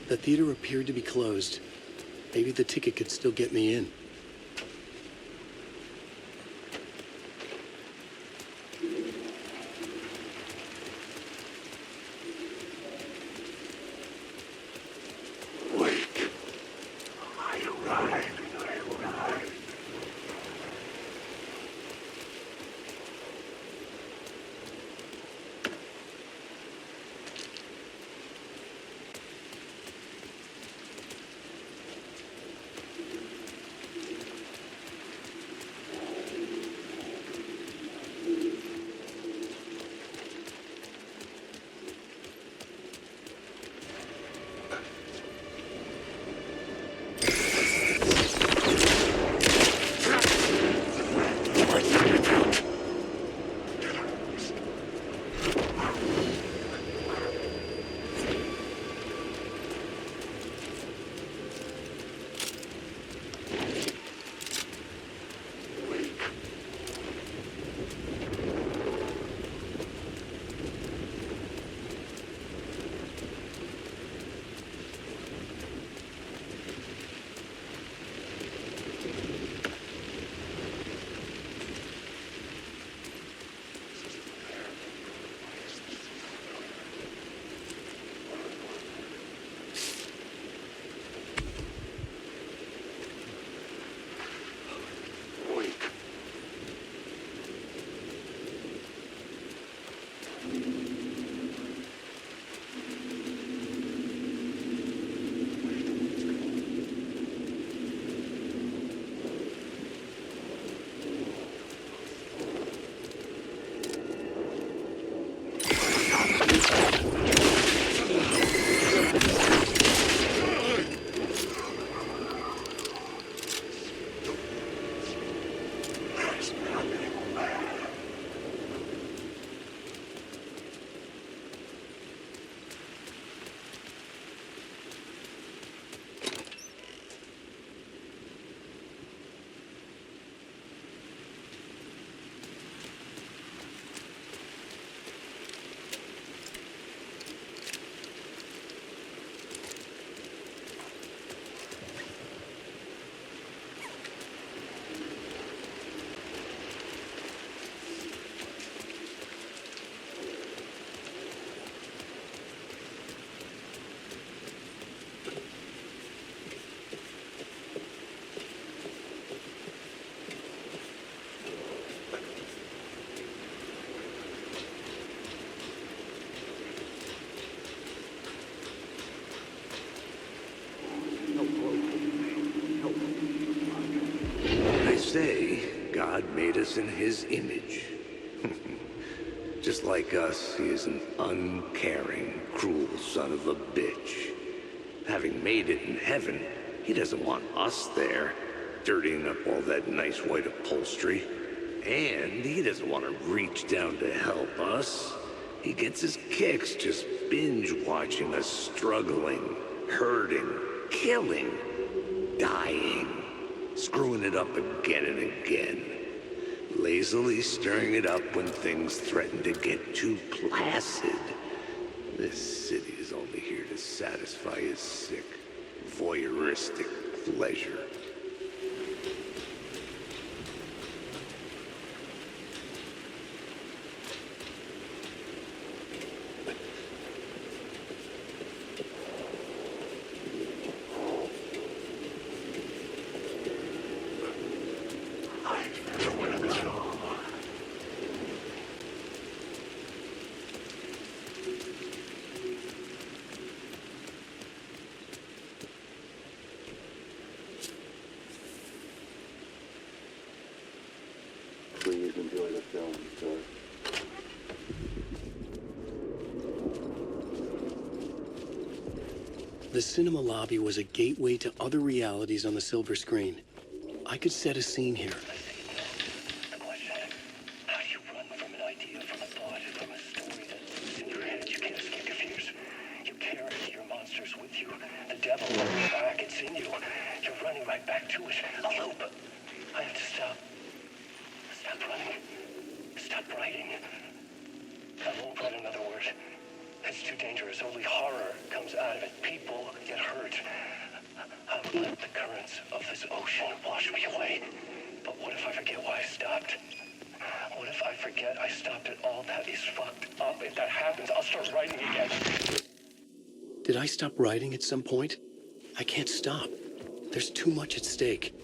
The theater appeared to be closed. Maybe the ticket could still get me in. Say God made us in his image. Just like us, he is an uncaring, cruel son of a bitch. Having made it in heaven, he doesn't want us there, dirtying up all that nice white upholstery. And he doesn't want to reach down to help us. He gets his kicks just binge-watching us struggling, hurting, killing, dying. Screwing it up again and again. Lazily stirring it up when things threaten to get too placid. This city is only here to satisfy his sick, voyeuristic pleasure. Please enjoy the film, sir. The cinema lobby was a gateway to other realities on the silver screen. I could set a scene here. The question, how do you run from an idea, from a thought, from a story that lives in your head? You can't escape your fears. You carry your monsters with you. The devil lurks back. It's in you. You're running right back to it. A loop. I have to stop. Stop running. Stop writing. I won't write another word. It's too dangerous. Only horror comes out of it. People get start. I'll let the currents of this ocean wash me away. But what if I forget why I stopped? What if I forget I stopped at all? That is fucked up. If that happens, I'll start writing again. Did I stop writing at some point? I can't stop. There's too much at stake.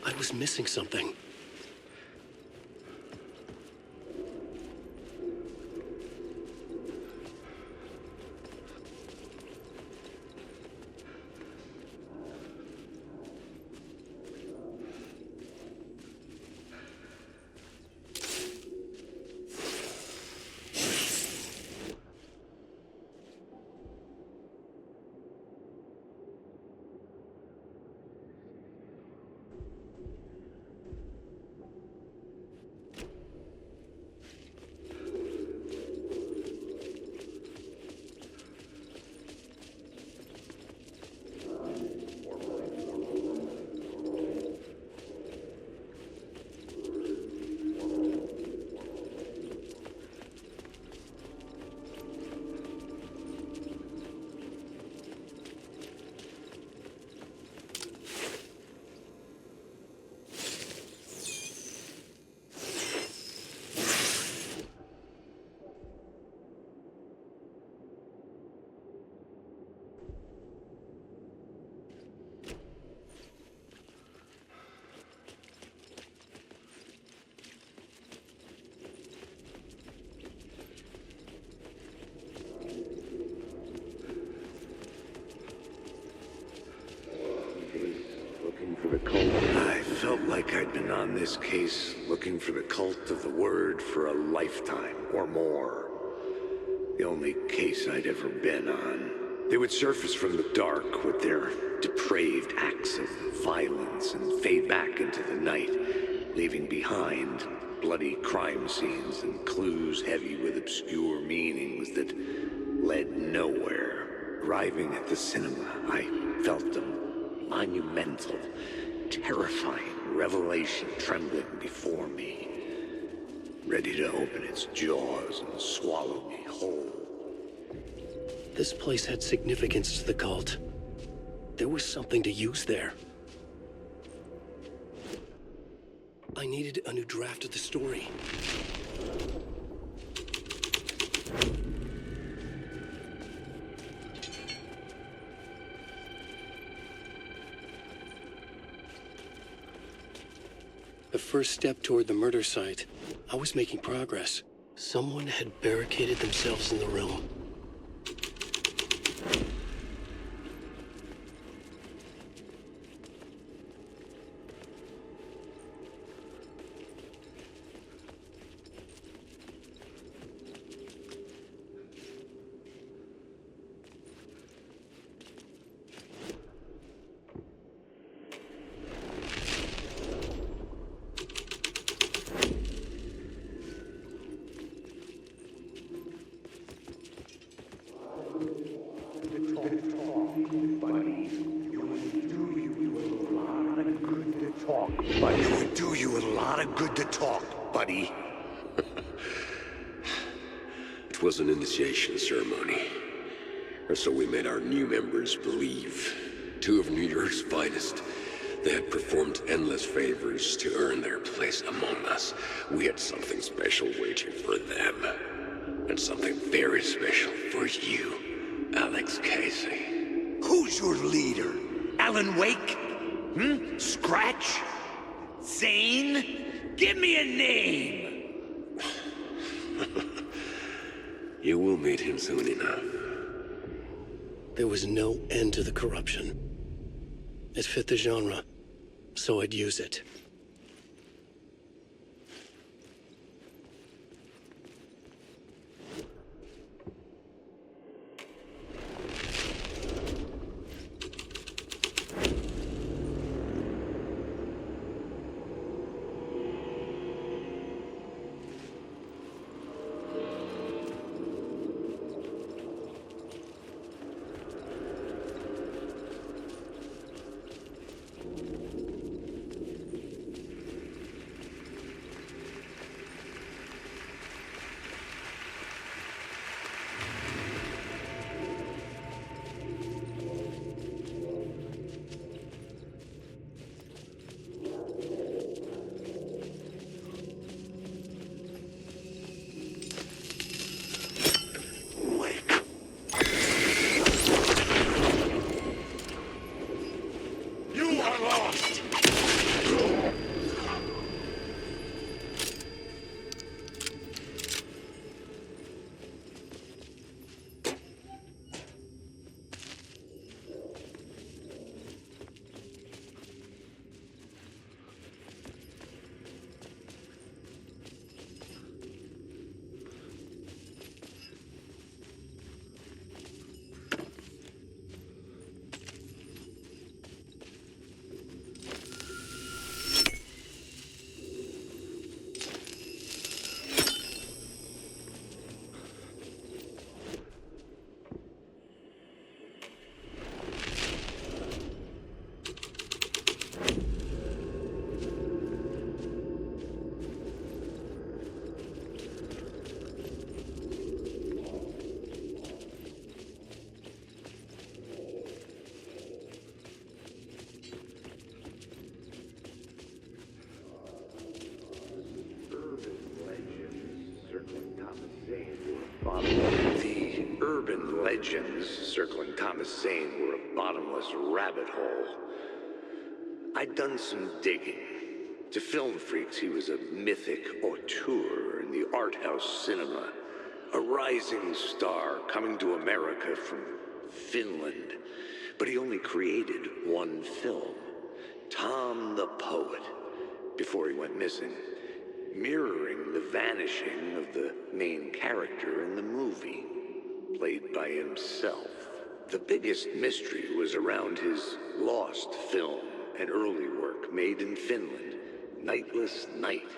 I was missing something. I felt like I'd been on this case looking for the cult of the word for a lifetime or more. The only case I'd ever been on. They would surface from the dark with their depraved acts of violence and fade back into the night, leaving behind bloody crime scenes and clues heavy with obscure meanings that led nowhere. Arriving at the cinema, I felt a monumental, terrifying revelation trembling before me, ready to open its jaws and swallow me whole. This place had significance to the cult. There was something to use there. I needed a new draft of the story. The first step toward the murder site. I was making progress. Someone had barricaded themselves in the room. But it would do you a lot of good to talk, buddy. It was an initiation ceremony. Or so we made our new members believe. Two of New York's finest. They had performed endless favors to earn their place among us. We had something special waiting for them. And something very special for you, Alex Casey. Who's your leader? Alan Wake? Scratch? Zane? Give me a name! You will meet him soon enough. There was no end to the corruption. It fit the genre, so I'd use it. The urban legends circling Thomas Zane were a bottomless rabbit hole. I'd done some digging. To film freaks, he was a mythic auteur in the art house cinema. A rising star coming to America from Finland. But he only created one film, Tom the Poet, before he went missing, mirroring the vanishing of the main character in the movie, played by himself. The biggest mystery was around his lost film, an early work made in Finland, Nightless Night,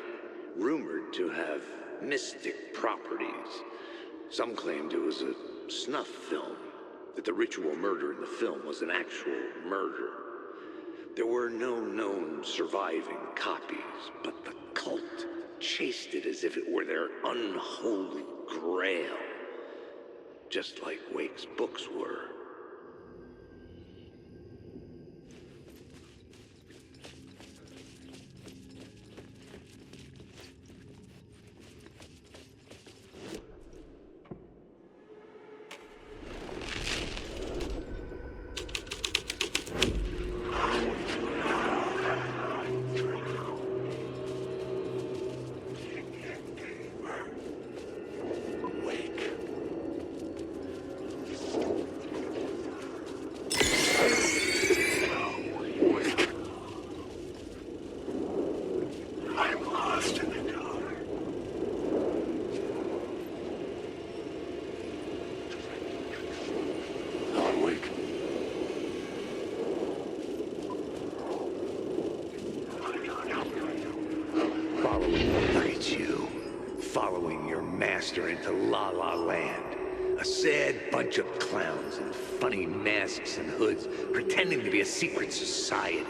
rumored to have mystic properties. Some claimed it was a snuff film, that the ritual murder in the film was an actual murder. There were no known surviving copies, but the cult chased it as if it were their unholy grail, just like Wake's books were. following your master into La La Land. A sad bunch of clowns in funny masks and hoods, pretending to be a secret society.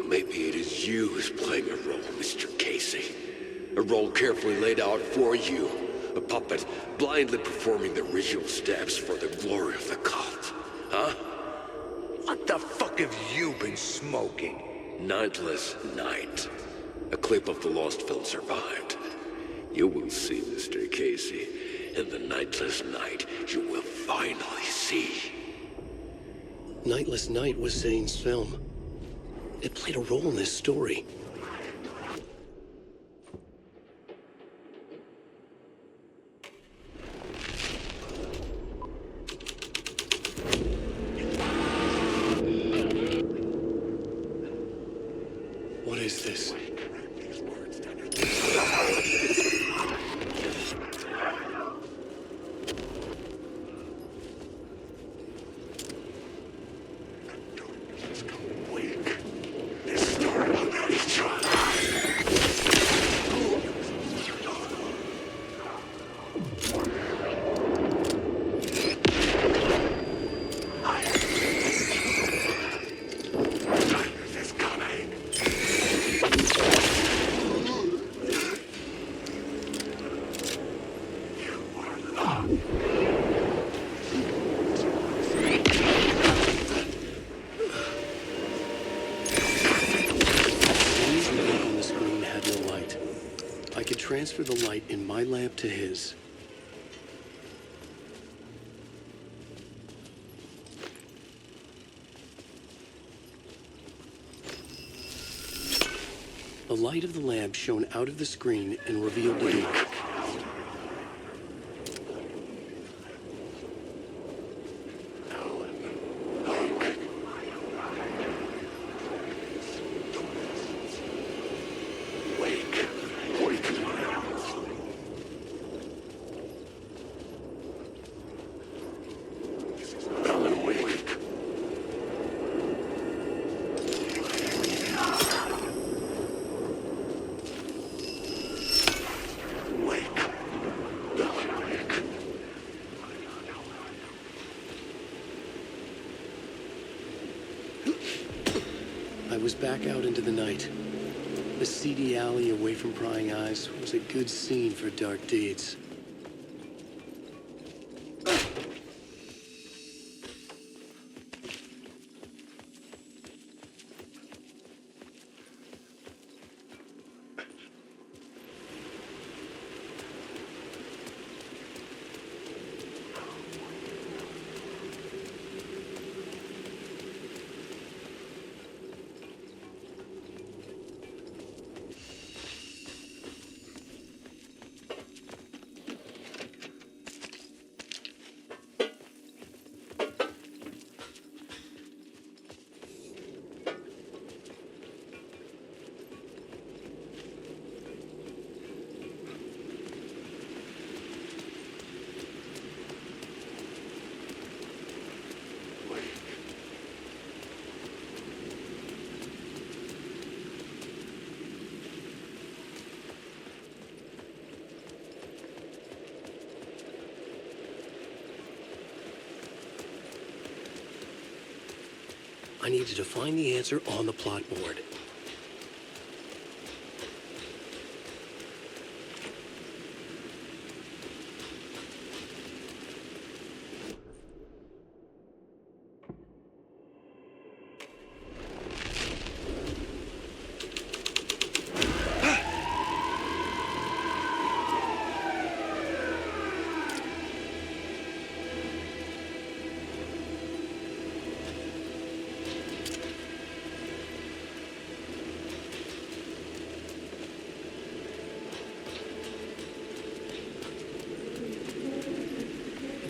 Maybe it is you who's playing a role, Mr. Casey. A role carefully laid out for you. A puppet blindly performing the ritual steps for the glory of the cult. Huh? What the fuck have you been smoking? Nightless Night. A clip of the lost film survived. You will see, Mr. Casey. In the Nightless Night, you will finally see. Nightless Night was Zane's film. It played a role in this story. What is this? Transfer the light in my lamp to his. The light of the lamp shone out of the screen and revealed the door. I was back out into the night. The seedy alley away from prying eyes was a good scene for dark deeds. I needed to find the answer on the plot board.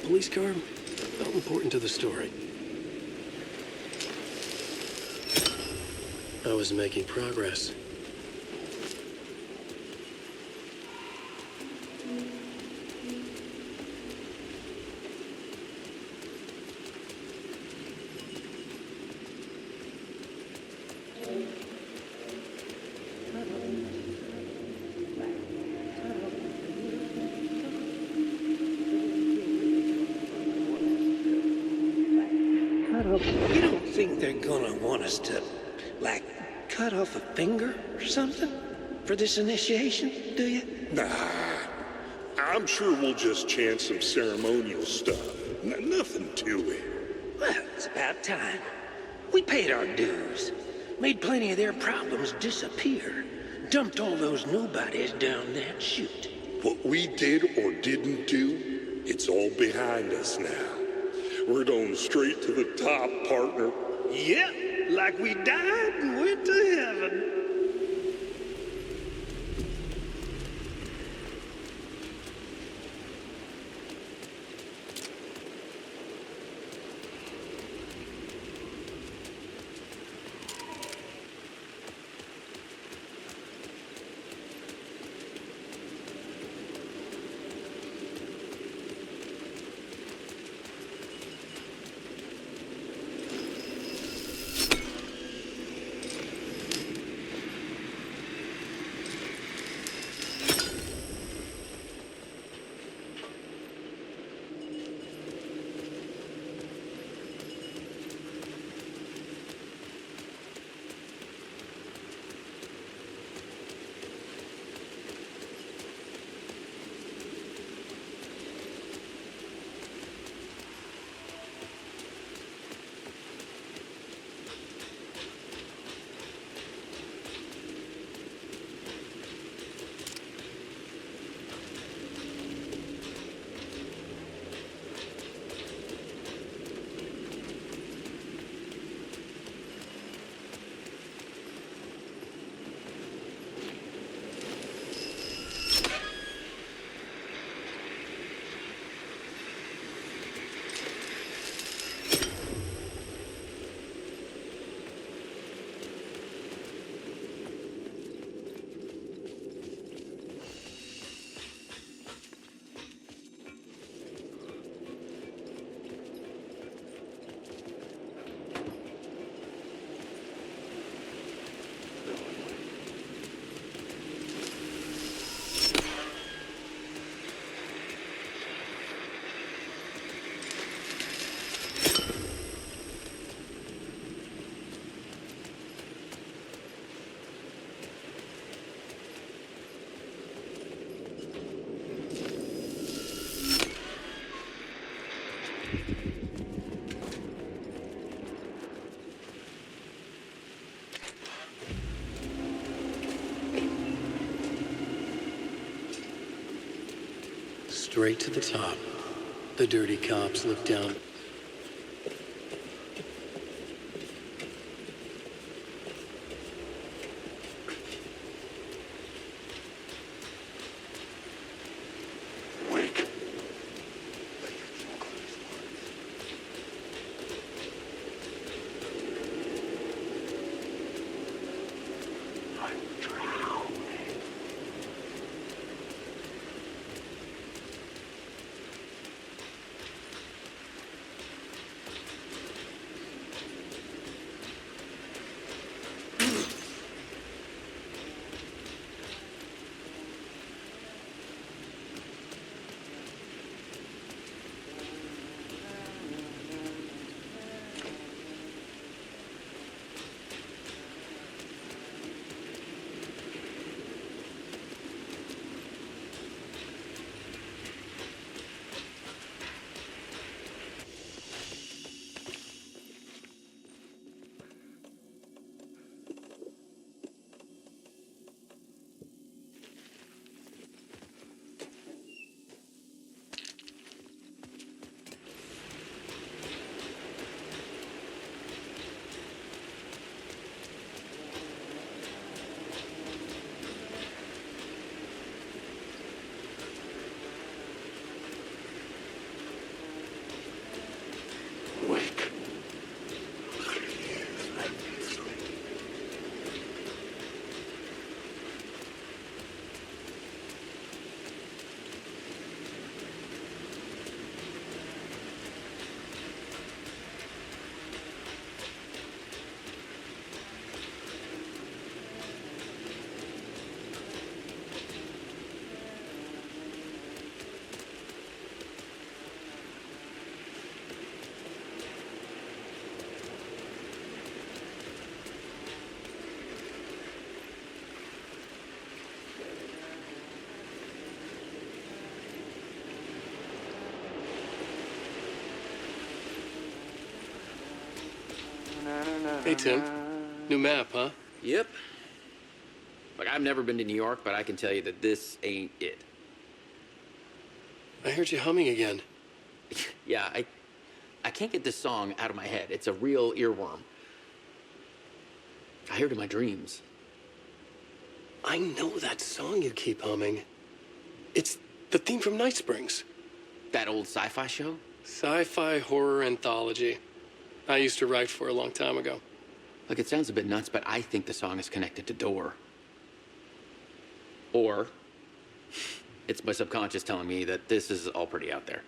Police car felt important to the story. I was making progress. think they're gonna want us to, like, cut off a finger or something for this initiation, do you? Nah, I'm sure we'll just chant some ceremonial stuff. Nothing to it. Well, it's about time. We paid our dues. Made plenty of their problems disappear. Dumped all those nobodies down that chute. What we did or didn't do, it's all behind us now. We're going straight to the top, partner. Yep, like we died and went to heaven. Straight to the top. The dirty cops look down. Hey, Tim. New map, huh? Yep. Like, I've never been to New York, but I can tell you that this ain't it. I heard you humming again. Yeah, I can't get this song out of my head. It's a real earworm. I hear it in my dreams. I know that song you keep humming. It's the theme from Night Springs. That old sci-fi show? Sci-fi horror anthology. I used to write for a long time ago. Look, it sounds a bit nuts, but I think the song is connected to Door. Or it's my subconscious telling me that this is all pretty out there.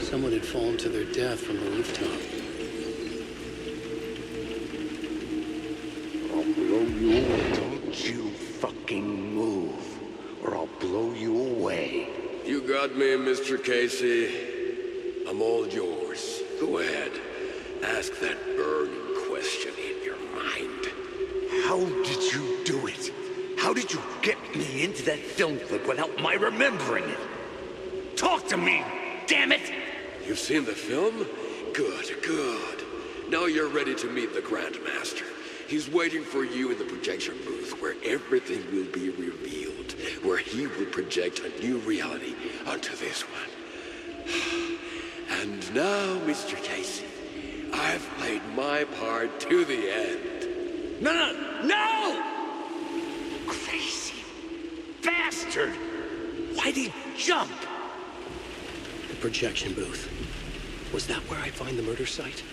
Someone had fallen to their death from the rooftop. I'll blow you away. Don't you fucking move, or I'll blow you away. You got me, Mr. Casey. I'm all yours. Go ahead. Ask that burning question in your mind. How did you do it? How did you get me into that film clip without my remembering it? Talk to me, damn it! You've seen the film? Good, good. Now you're ready to meet the Grandmaster. He's waiting for you in the projection booth where everything will be revealed, where he will project a new reality onto this one. And now, Mr. Casey, I've played my part to the end. No! Crazy bastard! Why'd he jump? The projection booth. Was that where I find the murder site?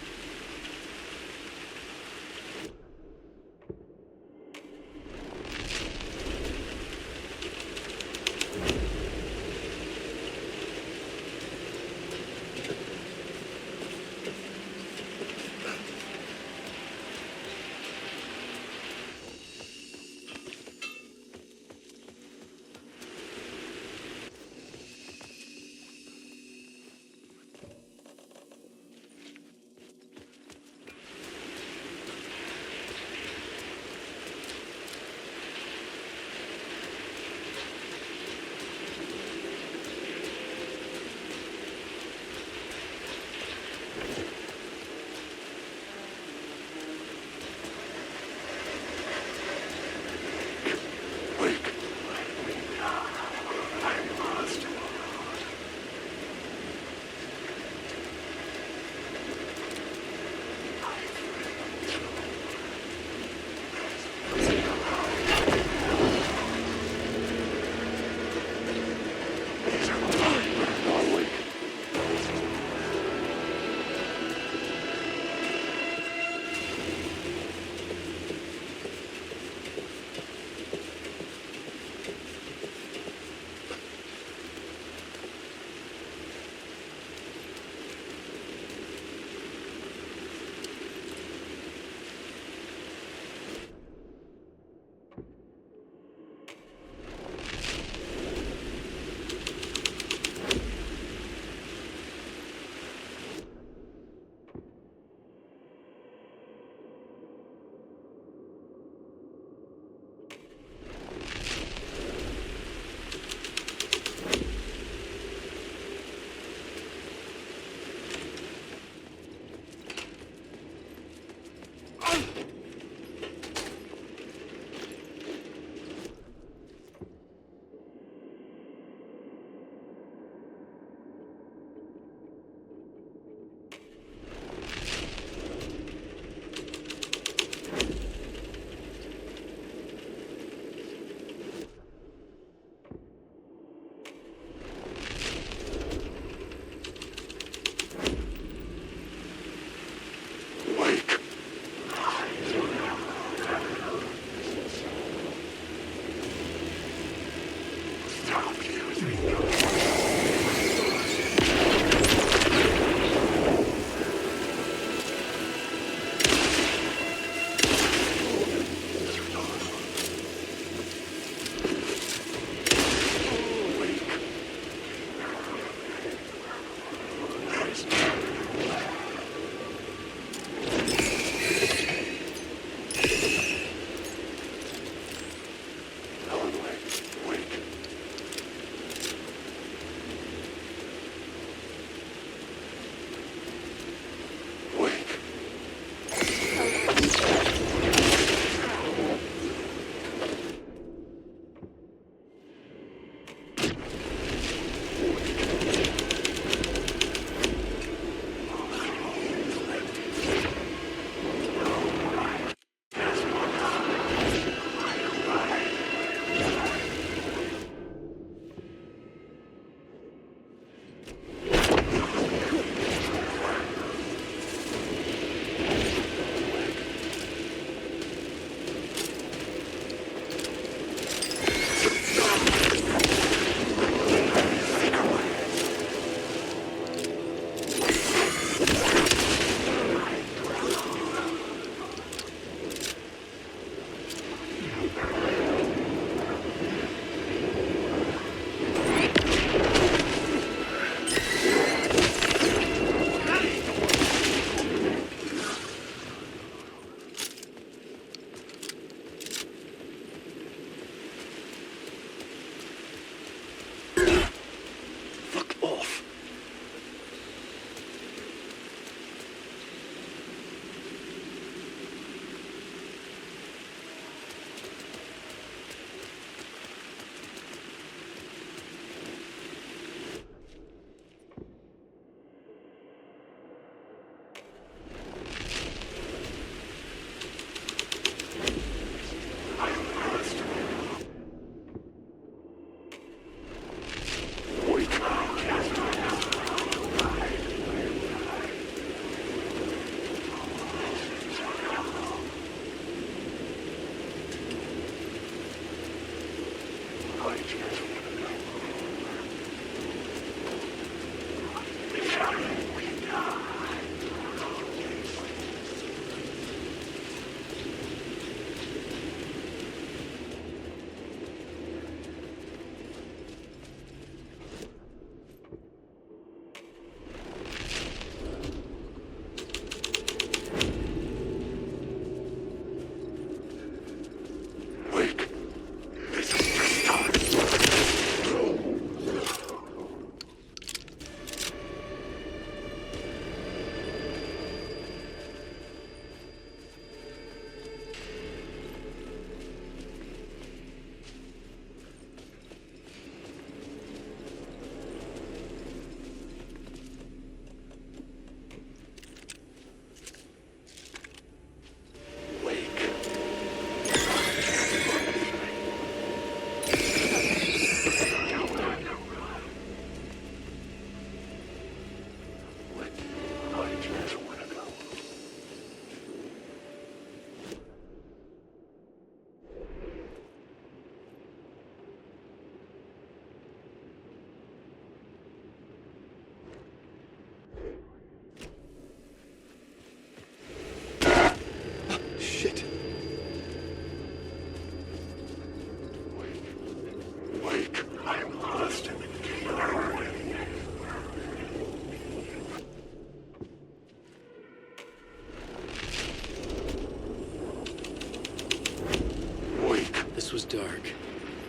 This was dark,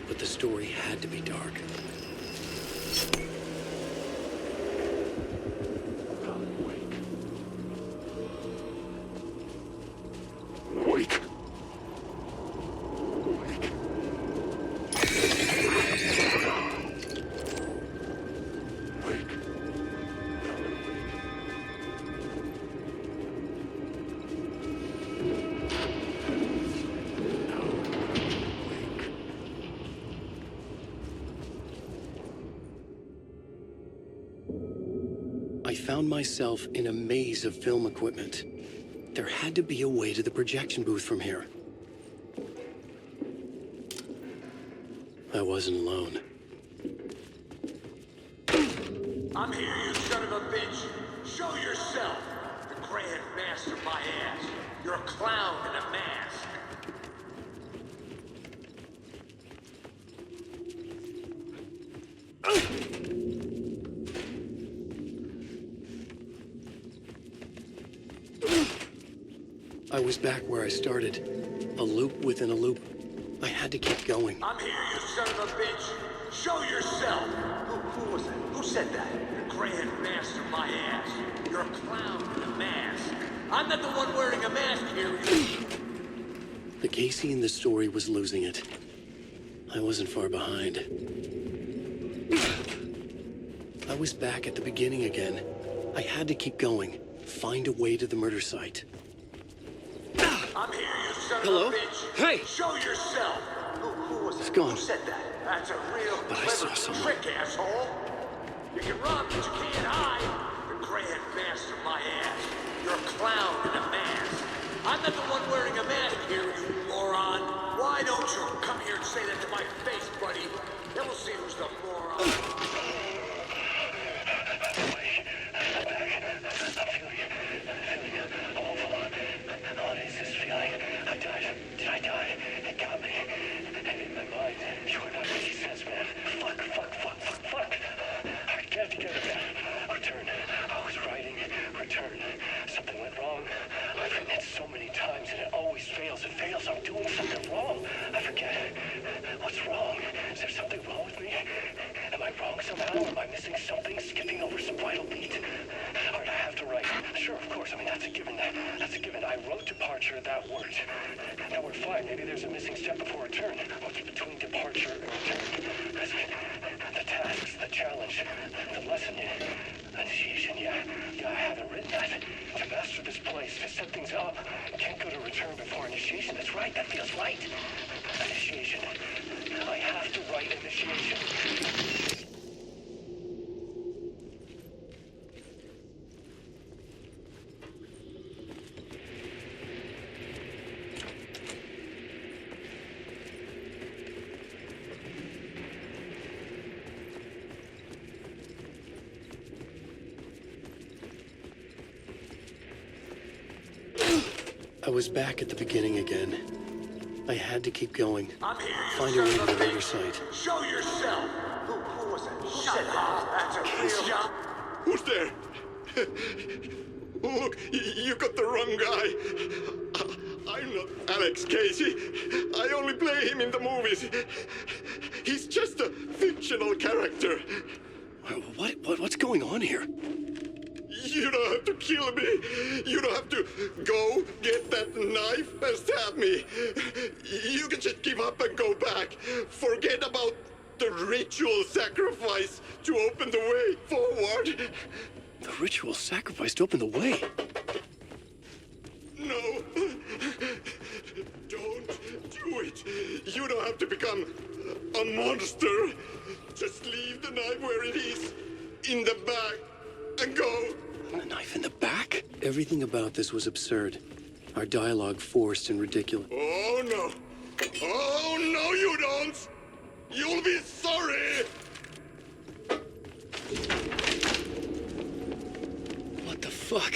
but the story had to be dark. Wake. I found myself in a maze of film equipment. There had to be a way to the projection booth from here. I wasn't alone. I'm here, you son of a bitch. Show yourself. The Grand Master my ass. You're a clown in a mask. I was back where I started. A loop within a loop. I had to keep going. I'm here, you son of a bitch. Show yourself. Who was that? Who said that? The Grand Master my ass. You're a clown in a mask. I'm not the one wearing a mask here. The Casey in the story was losing it. I wasn't far behind. I was back at the beginning again. I had to keep going. Find a way to the murder site. I'm here, you son Hello? of a bitch. Hey! Show yourself. Who was It's it? gone. Who said that? That's a real But I clever saw someone. trick, asshole. You can run, but you I'm not the one wearing a mask here, you moron. Why don't you come here and say that to my face, buddy? Then we'll see who's the moron. What is this feeling? I died. Did I die? It got me. And in my mind, you are not making sense, man. Fuck. I get it together, man. Return. I was writing. Return. Something went wrong. I've written it so many times and it always fails. It fails. I'm doing something wrong. I forget. What's wrong? Is there something wrong with me? Am I wrong somehow? Am I missing something? Skipping over some vital beat? Alright, I have to write. Sure, of course. I mean, that's a given. That's a given. I wrote departure. That worked. Now we're fine. Maybe there's a missing step before return. What's between departure and return? The tasks, the challenge, the lesson, initiation. Yeah, I haven't written that. To master this place, to set things up, can't go to return before initiation. That's right. That feels right. Initiation. I have to write initiation. I was back at the beginning again. I had to keep going. I'm here, you Find a way son to of a the bitch. other side. Show yourself. Who was that? Who said that? That's a real job. Who's there? Look, you got the wrong guy. I'm not Alex Casey. I only play him in the movies. He's just a fictional character. What's going on here? You don't have to kill me. You don't have to go get that knife and stab me. You can just give up and go back. Forget about the ritual sacrifice to open the way forward. The ritual sacrifice to open the way. No. Don't do it. You don't have to become a monster. Just leave the knife where it is, in the bag, and go. A knife in the back? Everything about this was absurd. Our dialogue forced and ridiculous. Oh, no. Oh, no, you don't. You'll be sorry. What the fuck?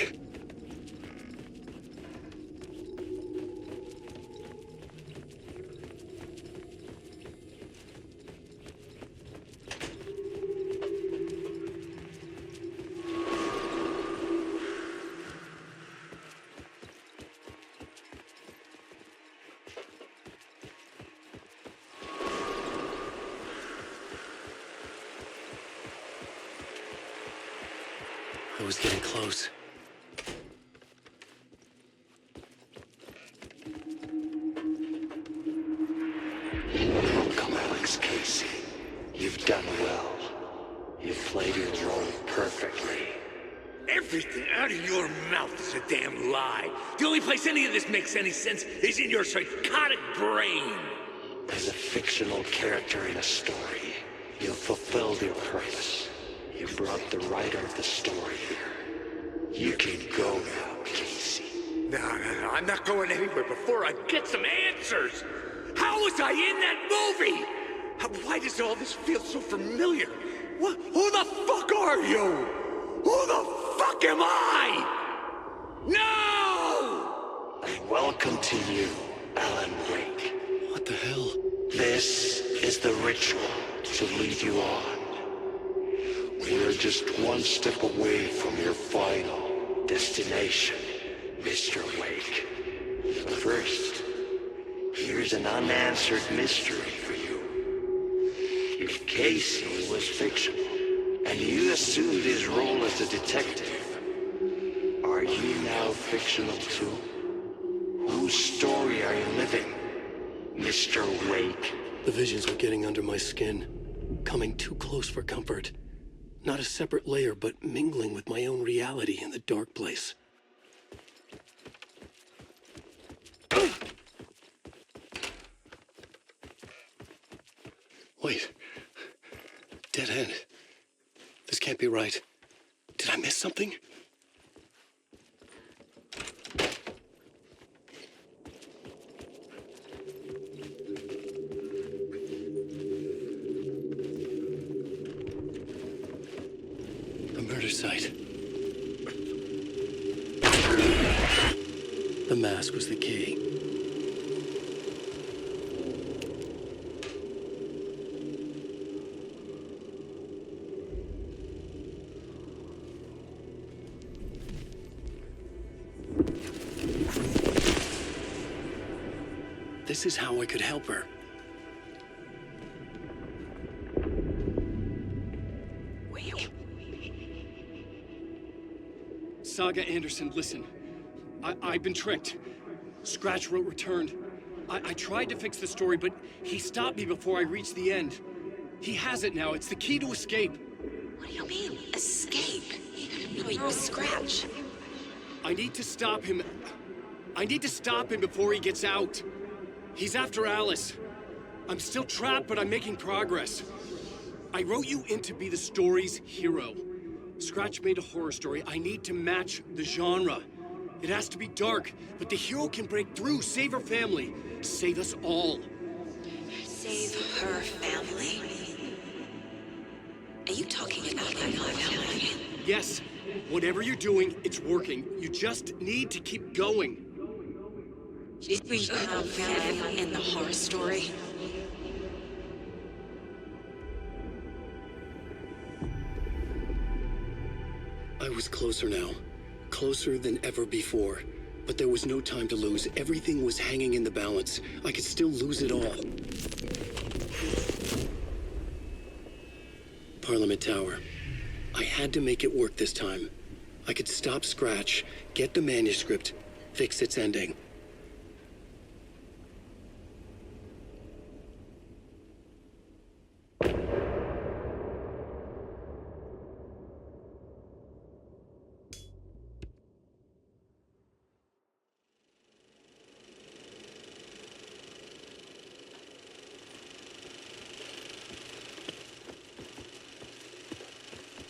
I was getting close. Come, Alex Casey. You've done well. You've played your role perfectly. Everything out of your mouth is a damn lie. The only place any of this makes any sense is in your psychotic brain. As a fictional character in a story, you've fulfilled your purpose. You brought the writer of the story here. You can go now, Casey. No, I'm not going anywhere before I get some answers. How was I in that movie? Why does all this feel so familiar? What? Who the fuck are you? Who the fuck am I? No! And welcome to you, Alan Wake. What the hell? This is the ritual to lead you on. We're just one step away from your final destination, Mr. Wake. But first, here's an unanswered mystery for you. If Casey was fictional, and you assumed his role as a detective, are you now fictional too? Whose story are you living, Mr. Wake? The visions were getting under my skin, coming too close for comfort. Not a separate layer, but mingling with my own reality in the dark place. Wait. Dead end. This can't be right. Did I miss something? her sight. The mask was the key. This is how I could help her. Saga Anderson, listen. I've been tricked. Scratch wrote returned. I tried to fix the story, but he stopped me before I reached the end. He has it now. It's the key to escape. What do you mean, escape? Wait, Scratch. I need to stop him. I need to stop him before he gets out. He's after Alice. I'm still trapped, but I'm making progress. I wrote you in to be the story's hero. Scratch made a horror story. I need to match the genre. It has to be dark, but the hero can break through, save her family, save us all. Save her family? Are you talking about my family? Yes. Whatever you're doing, it's working. You just need to keep going. Did we have family in the horror story? I was closer now. Closer than ever before. But there was no time to lose. Everything was hanging in the balance. I could still lose it all. Parliament Tower. I had to make it work this time. I could stop Scratch, get the manuscript, fix its ending.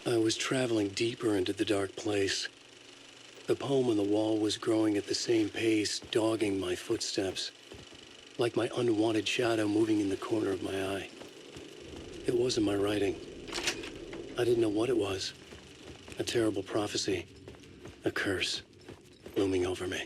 I was traveling deeper into the dark place. The poem on the wall was growing at the same pace, dogging my footsteps, like my unwanted shadow moving in the corner of my eye. It wasn't my writing. I didn't know what it was. A terrible prophecy, a curse, looming over me.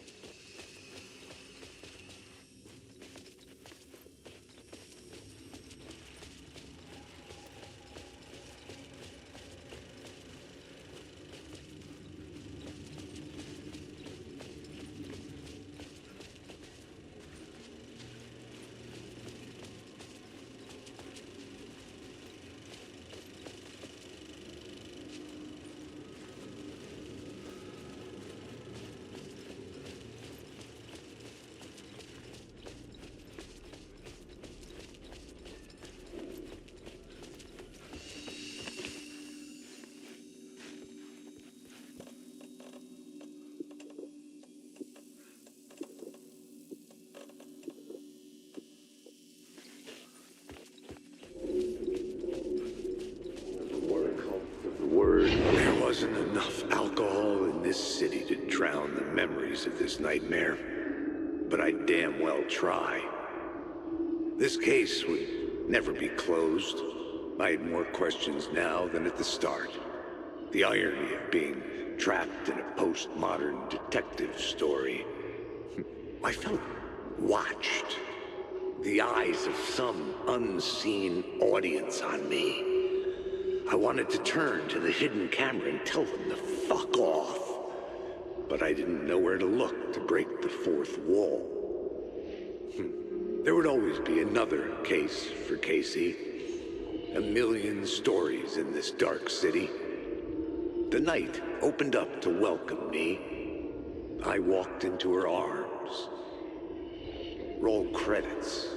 There wasn't enough alcohol in this city to drown the memories of this nightmare, but I'd damn well try. This case would never be closed. I had more questions now than at the start. The irony of being trapped in a postmodern detective story. I felt watched. The eyes of some unseen audience on me. I wanted to turn to the hidden camera and tell them to fuck off. But I didn't know where to look to break the fourth wall. There would always be another case for Casey. A million stories in this dark city. The night opened up to welcome me. I walked into her arms. Roll credits.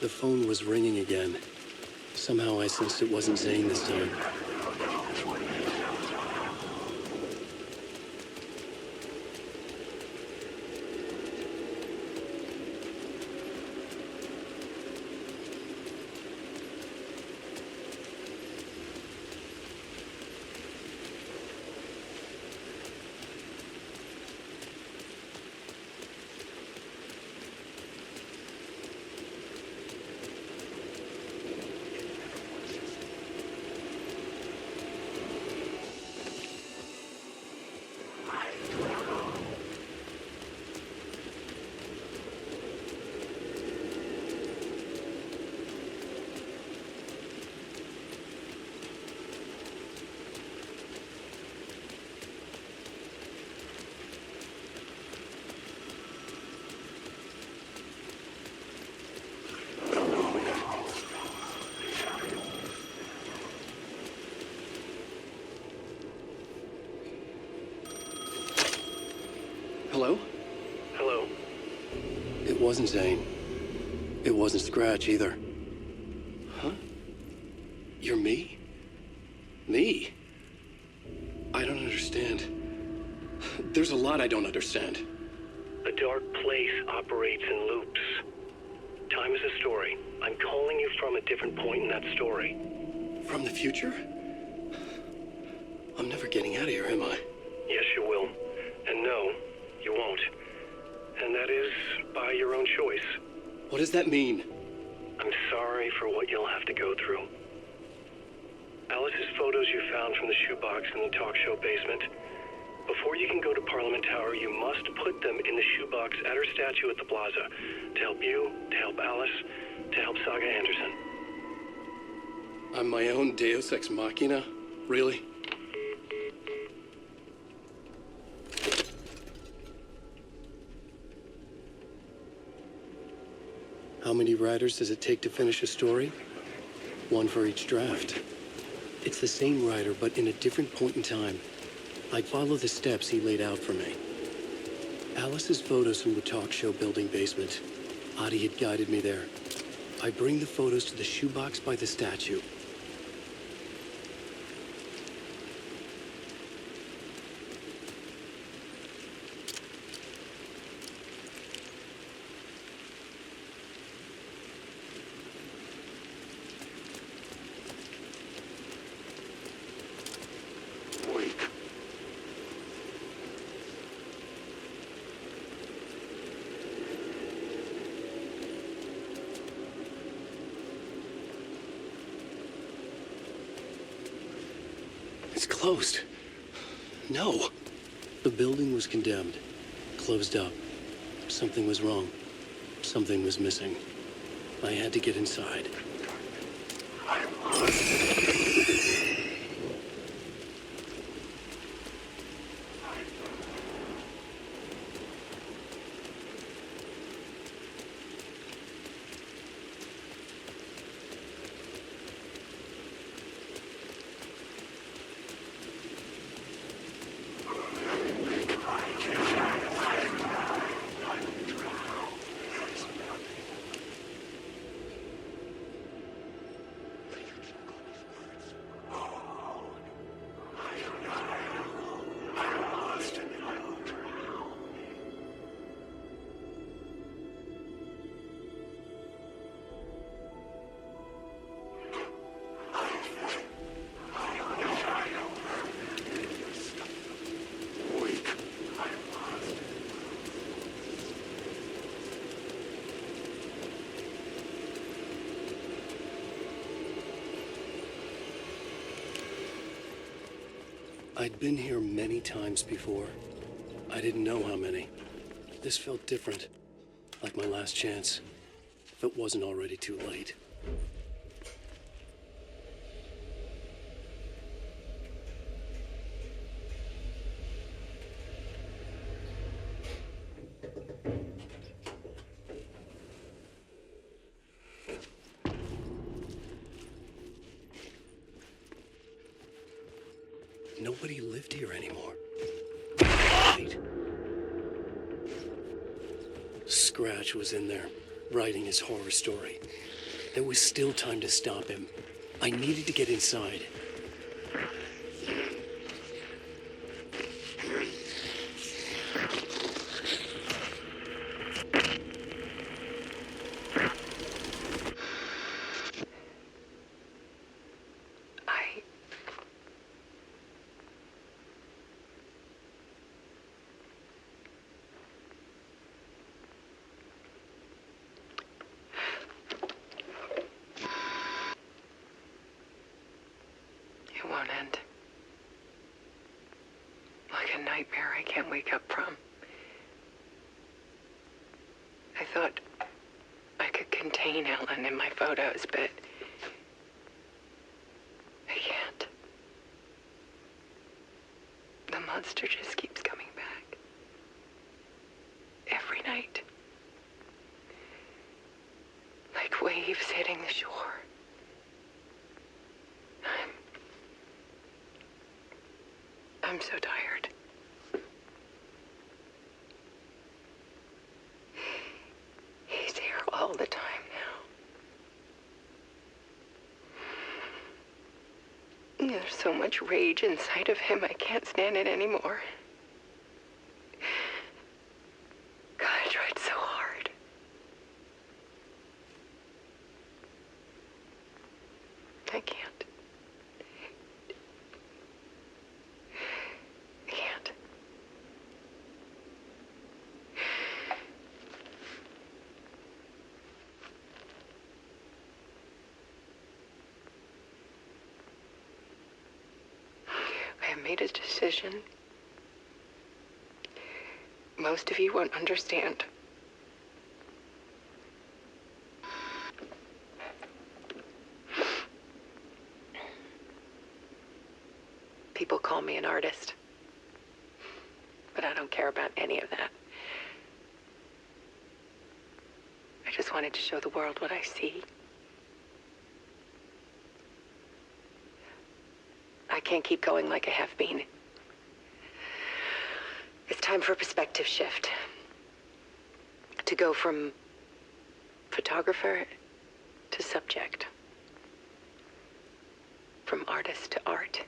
The phone was ringing again. Somehow I sensed it wasn't Zane this time. Hello? Hello? It wasn't Zane. It wasn't Scratch either. Huh? You're me? Me? I don't understand. There's a lot I don't understand. The dark place operates in loops. Time is a story. I'm calling you from a different point in that story. From the future? I'm never getting out of here, am I? Yes, you will. And no, you won't. And that is by your own choice. What does that mean? I'm sorry for what you'll have to go through. Alice's photos you found from the shoebox in the talk show basement. Before you can go to Parliament Tower, you must put them in the shoebox at her statue at the plaza. To help you, to help Alice, to help Saga Anderson. I'm my own Deus Ex Machina? Really? How many writers does it take to finish a story? One for each draft. It's the same writer, but in a different point in time. I follow the steps he laid out for me. Alice's photos from the talk show building basement. Adi had guided me there. I bring the photos to the shoebox by the statue. It's closed. No. The building was condemned. Closed up. Something was wrong. Something was missing. I had to get inside. I'd been here many times before. I didn't know how many. This felt different, like my last chance, if it wasn't already too late. Nobody lived here anymore. Wait. Scratch was in there, writing his horror story. There was still time to stop him. I needed to get inside. It won't end. Like a nightmare I can't wake up from. I thought I could contain Ellen in my photos, but I can't. The monster just keeps coming back. Every night. Like waves hitting the shore. I'm so tired. He's here all the time now. There's so much rage inside of him, I can't stand it anymore. God, I tried so hard. I can't. I have made a decision. Most of you won't understand. People call me an artist, but I don't care about any of that. I just wanted to show the world what I see. I can't keep going like I have been. It's time for a perspective shift. To go from photographer to subject. From artist to art.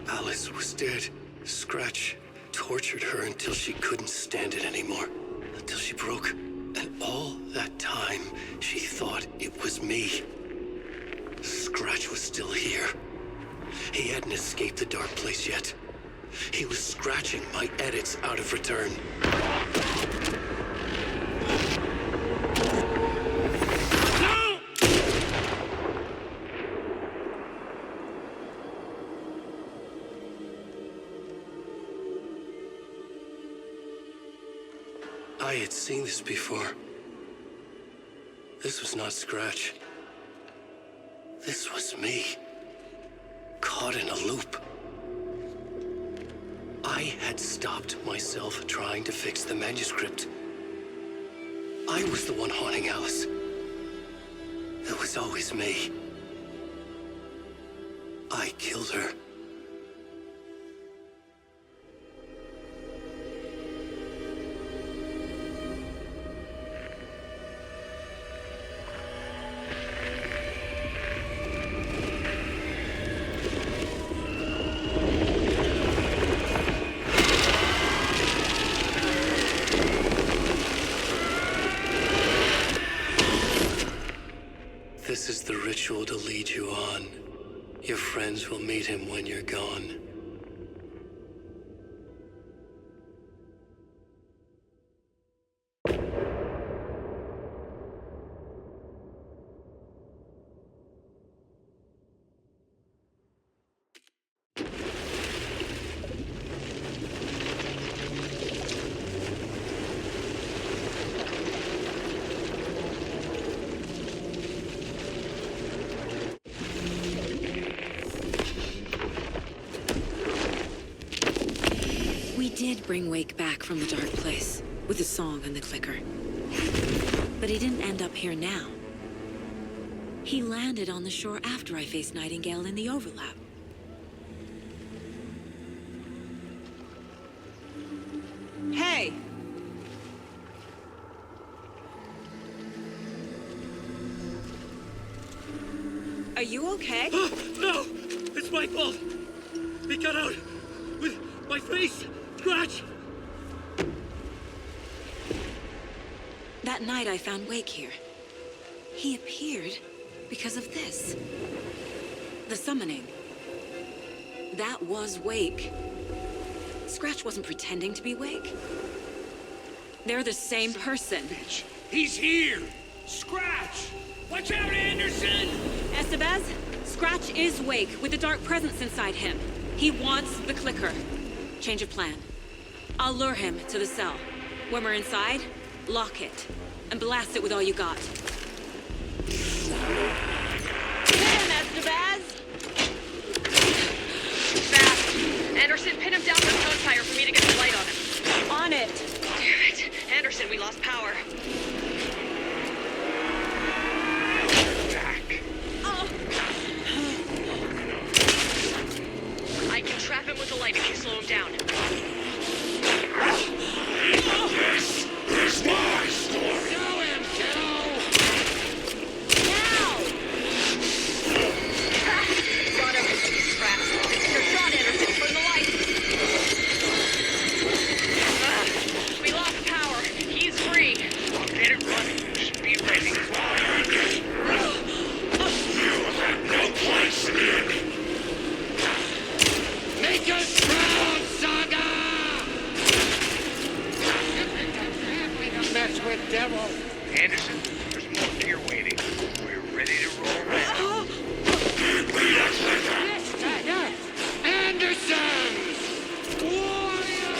Alice was dead. Scratch tortured her until she couldn't stand it anymore. Until she broke. And all that time, she thought it was me. Scratch was still here. He hadn't escaped the dark place yet. He was scratching my edits out of return. I had seen this before. This was not Scratch. This was me. Caught in a loop. I had stopped myself trying to fix the manuscript. I was the one haunting Alice. It was always me. I killed her. This is the ritual to lead you on. Your friends will meet him when you're gone. We did bring Wake back from the dark place, with the song and the clicker. But he didn't end up here now. He landed on the shore after I faced Nightingale in the overlap. Hey! Are you okay? No! It's my fault! He got out! With my face! Scratch! That night I found Wake here. He appeared because of this. The summoning. That was Wake. Scratch wasn't pretending to be Wake. They're the same person. Bitch, he's here! Scratch! Watch out, Anderson! Estevez, Scratch is Wake with a dark presence inside him. He wants the clicker. Change of plan. I'll lure him to the cell. When we're inside, lock it. And blast it with all you got. Hit him, Estevez! Fast. Anderson, pin him down with a tow tire for me to get the light on him. On it. Damn it. Anderson, we lost power. Back. Oh. I can trap him with the light if you slow him down. This is my story. Show him, kiddo! Now! Got everything in traps. Your shot, Anderson, turn the light. We lost power. He's free. I'll get it running. Just be ready. You have no place in. Make us proud, Saga! Mess with devil. Anderson, there's more gear waiting. We're ready to roll now. Andersons! Warrior!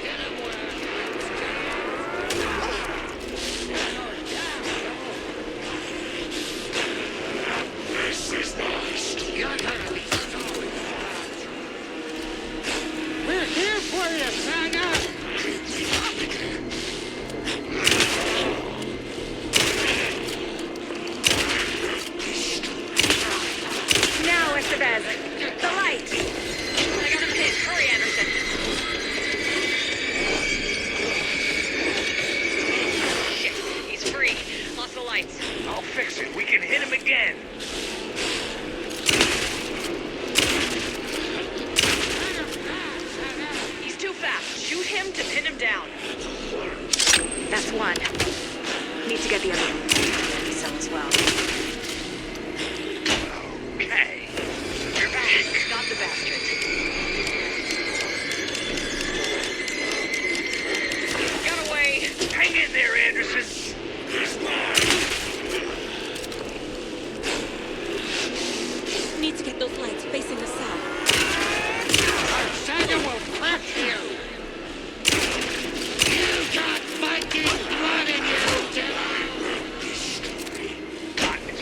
Hit him This is my story. You're gonna be so hurt. We're here for you, Saga! Now, Estevez. The light. I got him pinned. Hurry, Anderson. Shit. He's free. Lost the lights. I'll fix it. We can hit him again. He's too fast. Shoot him to pin him down. That's one. Need to get the other one. Cell as well. Okay. You're back. Got the bastard. Got away. Hang in there, Anderson. Need to get those lights facing the cell. Our Saga will crush you. You got Viking blood in you, Dylan. Got it.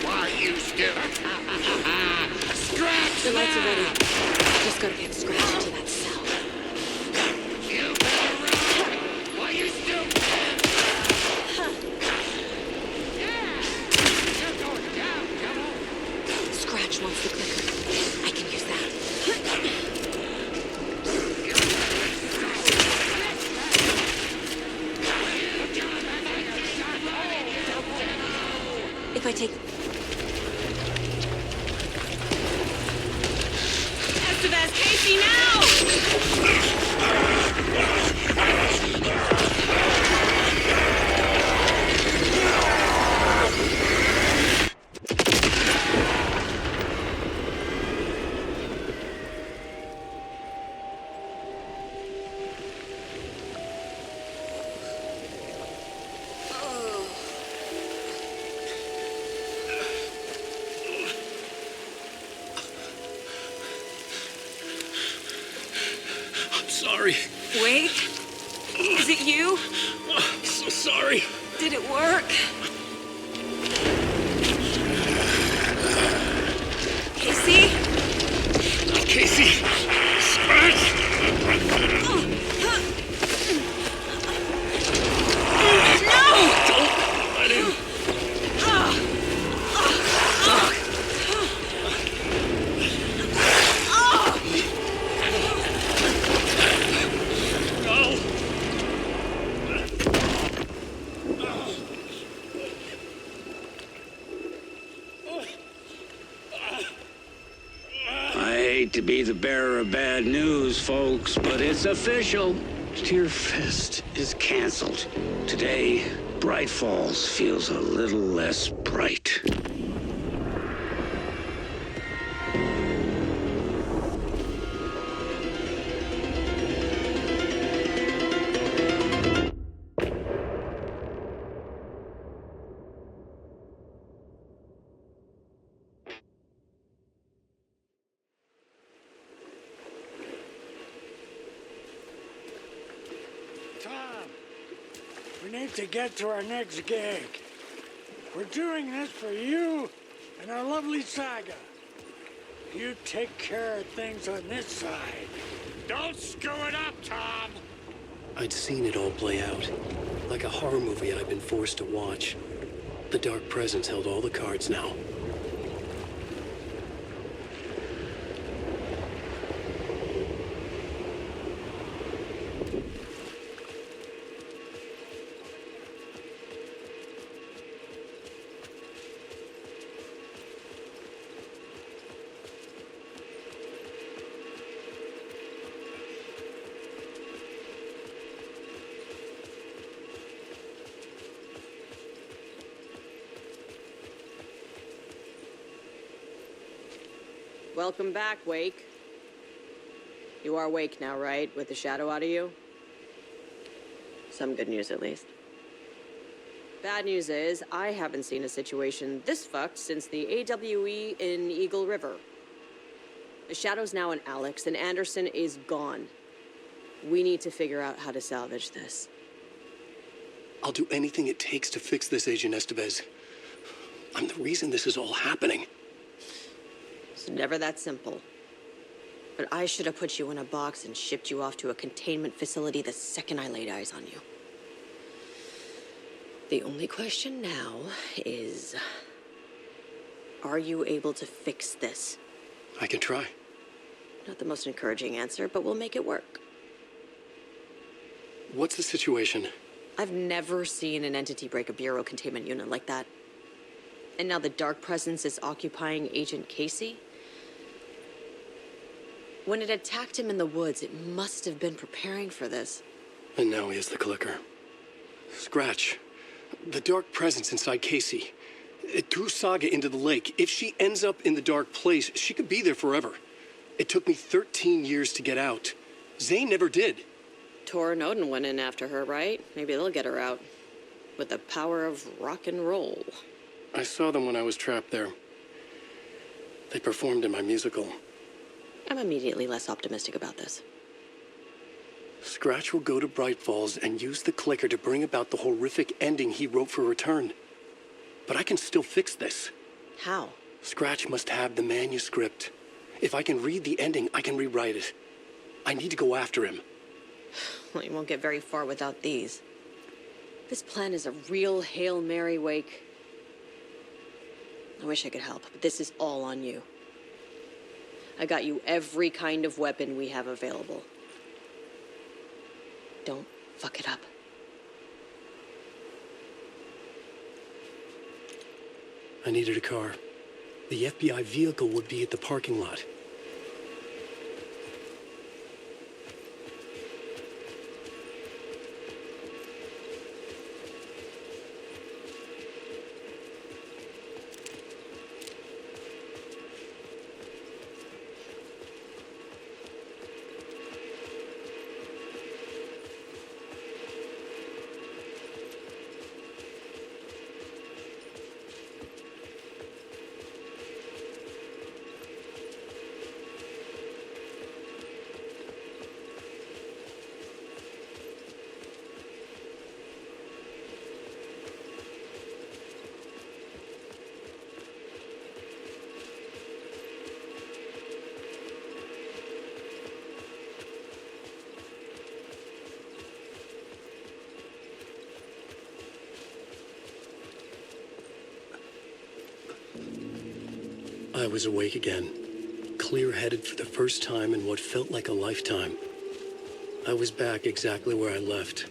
Why you still? Scratch! The lights are ready. Just gotta get Scratch into that cell. You better run! Why you still? You're going down, come on! Scratch wants the clicker. I can use that. If I take... Estevez, Casey, now! Sorry. Wake? Is it you? I'm so sorry. Did it work? Casey? Casey! Scratch! No! Don't let him. I hate to be the bearer of bad news, folks, but it's official. Tearfest is canceled. Today, Bright Falls feels a little less bright. We need to get to our next gig. We're doing this for you and our lovely saga. You take care of things on this side. Don't screw it up, Tom! I'd seen it all play out. Like a horror movie I'd been forced to watch. The Dark Presence held all the cards now. Welcome back, Wake. You are awake now, right? With the shadow out of you? Some good news, at least. Bad news is, I haven't seen a situation this fucked since the AWE in Eagle River. The shadow's now in Alex, and Anderson is gone. We need to figure out how to salvage this. I'll do anything it takes to fix this, Agent Estevez. I'm the reason this is all happening. It's never that simple. But I should have put you in a box and shipped you off to a containment facility the second I laid eyes on you. The only question now is, are you able to fix this? I can try. Not the most encouraging answer, but we'll make it work. What's the situation? I've never seen an entity break a bureau containment unit like that. And now the Dark Presence is occupying Agent Casey? When it attacked him in the woods, it must have been preparing for this. And now he has the clicker. Scratch. The Dark Presence inside Casey. It threw Saga into the lake. If she ends up in the dark place, she could be there forever. It took me 13 years to get out. Zane never did. Tor and Odin went in after her, right? Maybe they'll get her out. With the power of rock and roll. I saw them when I was trapped there. They performed in my musical. I'm immediately less optimistic about this. Scratch will go to Bright Falls and use the clicker to bring about the horrific ending he wrote for Return. But I can still fix this. How? Scratch must have the manuscript. If I can read the ending, I can rewrite it. I need to go after him. Well, you won't get very far without these. This plan is a real Hail Mary, Wake. I wish I could help, but this is all on you. I got you every kind of weapon we have available. Don't fuck it up. I needed a car. The FBI vehicle would be at the parking lot. I was awake again, clear-headed for the first time in what felt like a lifetime. I was back exactly where I left.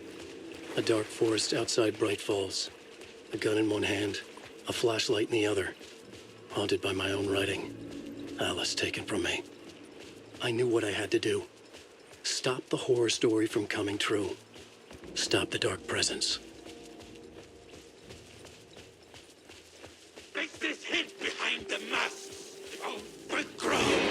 A dark forest outside Bright Falls. A gun in one hand, a flashlight in the other. Haunted by my own writing. Alice taken from me. I knew what I had to do. Stop the horror story from coming true. Stop the dark presence. Make this hint behind the mask of the ground.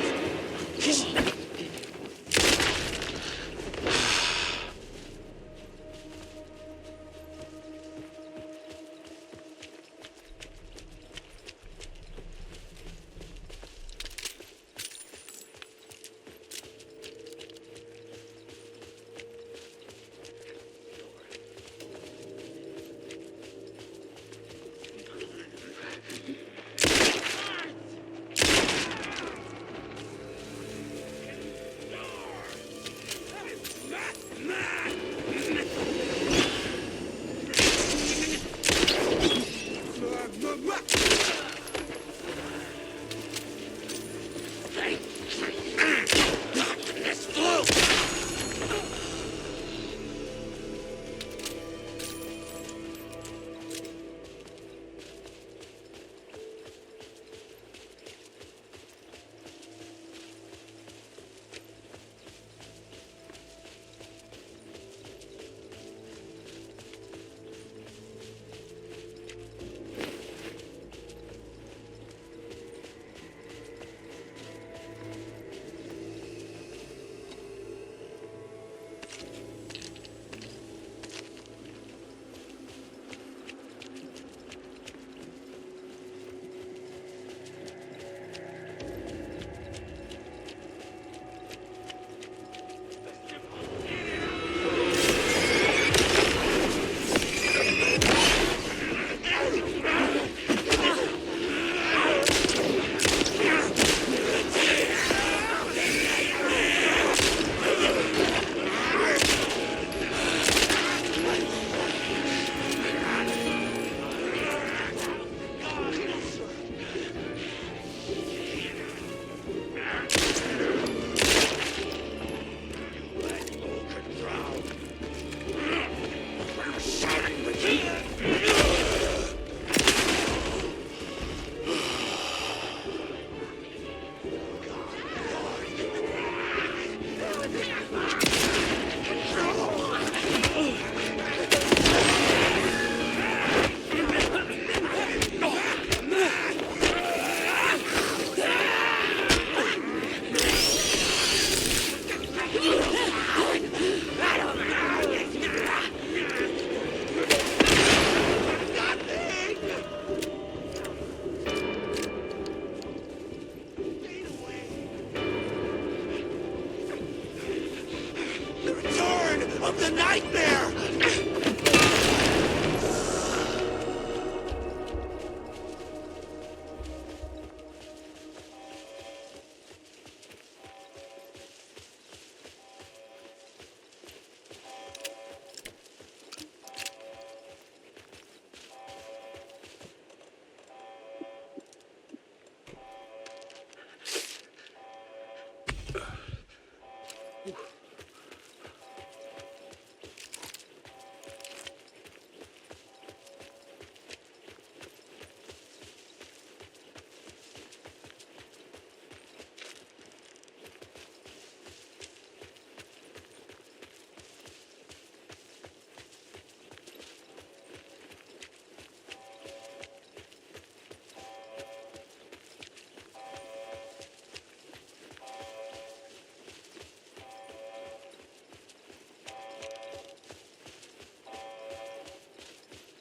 nightmare!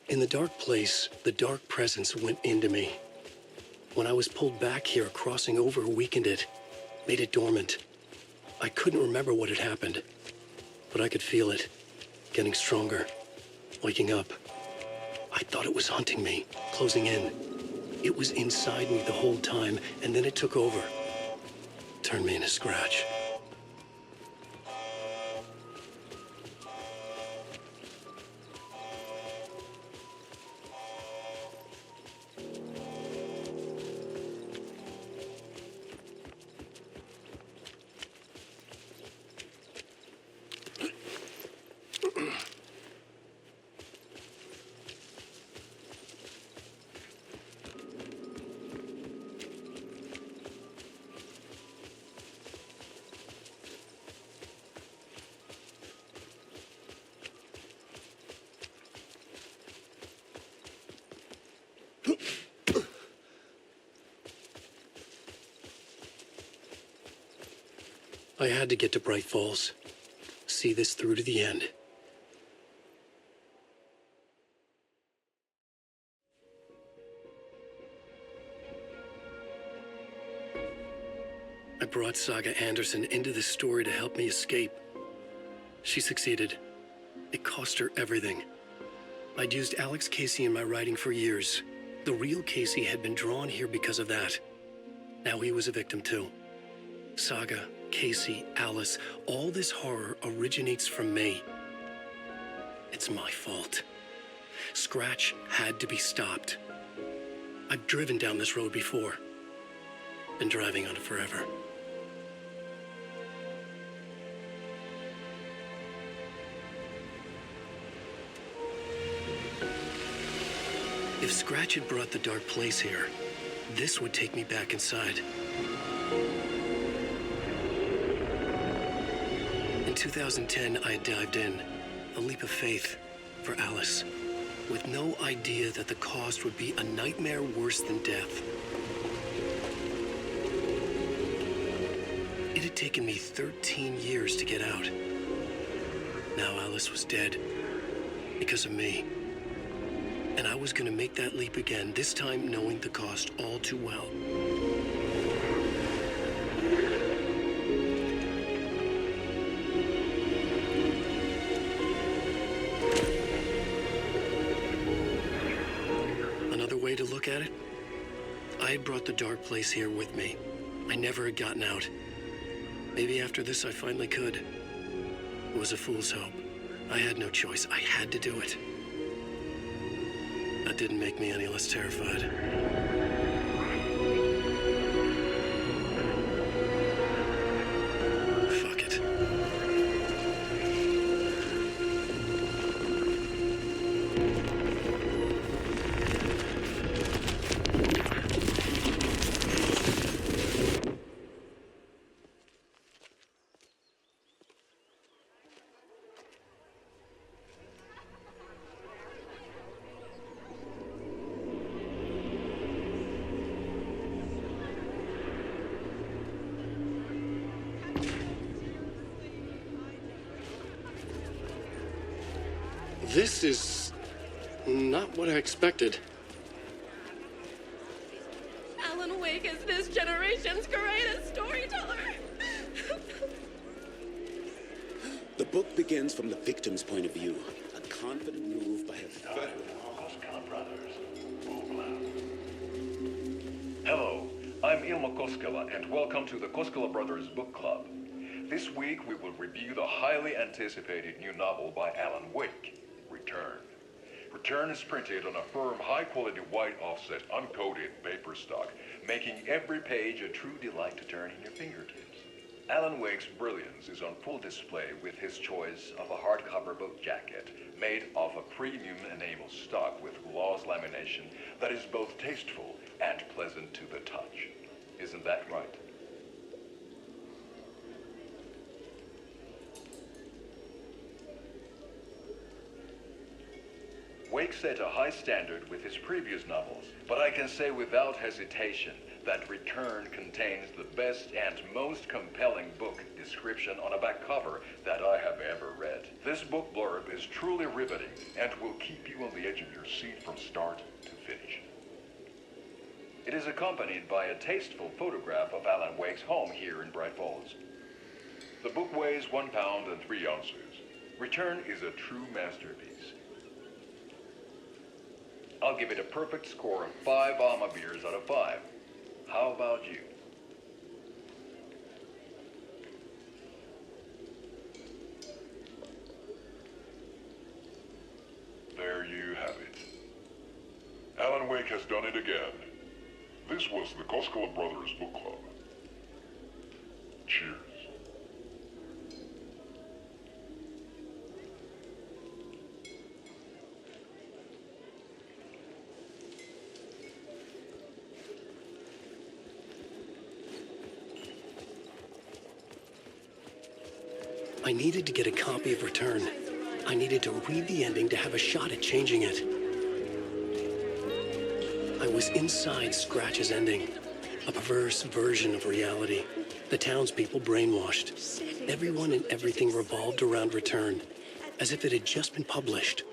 In the dark place, the dark presence went into me. When I was pulled back here, crossing over weakened it, made it dormant. I couldn't remember what had happened, but I could feel it, getting stronger, waking up. I thought it was hunting me, closing in. It was inside me the whole time, and then it took over. Turned me into scratch. I had to get to Bright Falls. See this through to the end. I brought Saga Anderson into this story to help me escape. She succeeded. It cost her everything. I'd used Alex Casey in my writing for years. The real Casey had been drawn here because of that. Now he was a victim too. Saga, Casey, Alice, all this horror originates from me. It's my fault. Scratch had to be stopped. I've driven down this road before. Been driving on it forever. If Scratch had brought the dark place here, this would take me back inside. In 2010, I dived in, a leap of faith for Alice, with no idea that the cost would be a nightmare worse than death. It had taken me 13 years to get out. Now Alice was dead, because of me. And I was gonna make that leap again, this time knowing the cost all too well. Another way to look at it, I had brought the dark place here with me. I never had gotten out. Maybe after this I finally could. It was a fool's hope. I had no choice. I had to do it. That didn't make me any less terrified. Fuck it. This is not what I expected. Alan Wake is this generation's greatest storyteller. The book begins from the victim's point of view. A confident move by a... Koskela Brothers, Book Club. Hello, I'm Ilmo Koskela, and welcome to the Koskela Brothers Book Club. This week we will review the highly anticipated new novel by Alan Wake, Return. Return is printed on a firm, high-quality white offset, uncoated paper stock, making every page a true delight to turn in your fingertips. Alan Wake's brilliance is on full display with his choice of a hardcover book jacket made of a premium enamel stock with gloss lamination that is both tasteful and pleasant to the touch. Isn't that right? Wake set a high standard with his previous novels, but I can say without hesitation that Return contains the best and most compelling book description on a back cover that I have ever read. This book blurb is truly riveting and will keep you on the edge of your seat from start to finish. It is accompanied by a tasteful photograph of Alan Wake's home here in Bright Falls. The book weighs 1 pound and 3 ounces. Return is a true masterpiece. I'll give it a perfect score of 5 Alma beers out of 5. How about you? There you have it. Alan Wake has done it again. This was the Koskela Brothers Book Club. Cheers. I needed to get a copy of Return. I needed to read the ending to have a shot at changing it. I was inside Scratch's ending, a perverse version of reality. The townspeople brainwashed. Everyone and everything revolved around Return, as if it had just been published.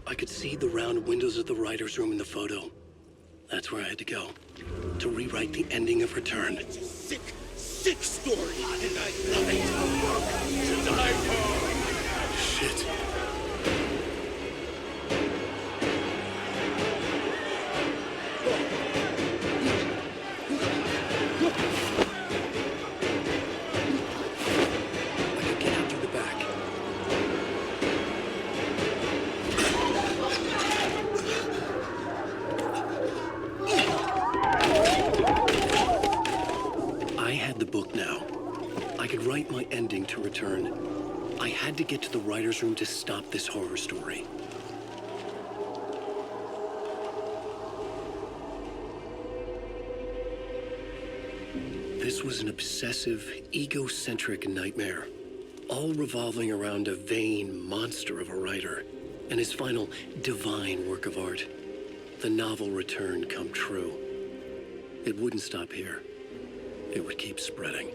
I could see the round windows of the writer's room in the photo. That's where I had to go, to rewrite the ending of Return. It's a sick, sick story, and I love it. To die for. Shit. My ending to Return. I had to get to the writer's room to stop this horror story. This was an obsessive, egocentric nightmare, all revolving around a vain monster of a writer and his final divine work of art, the novel Return come true. It wouldn't stop here. It would keep spreading.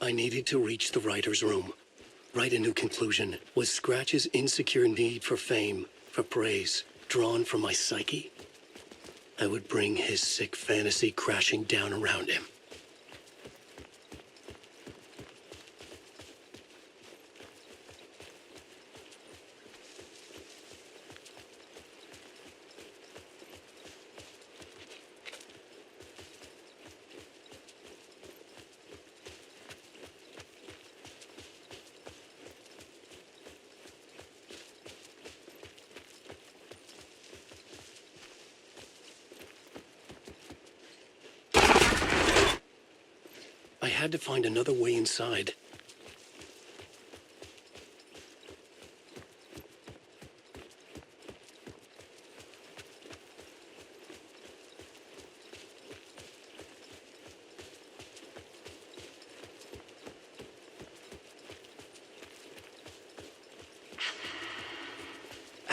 I needed to reach the writer's room, write a new conclusion. Was Scratch's insecure need for fame, for praise, drawn from my psyche? I would bring his sick fantasy crashing down around him. I had to find another way inside.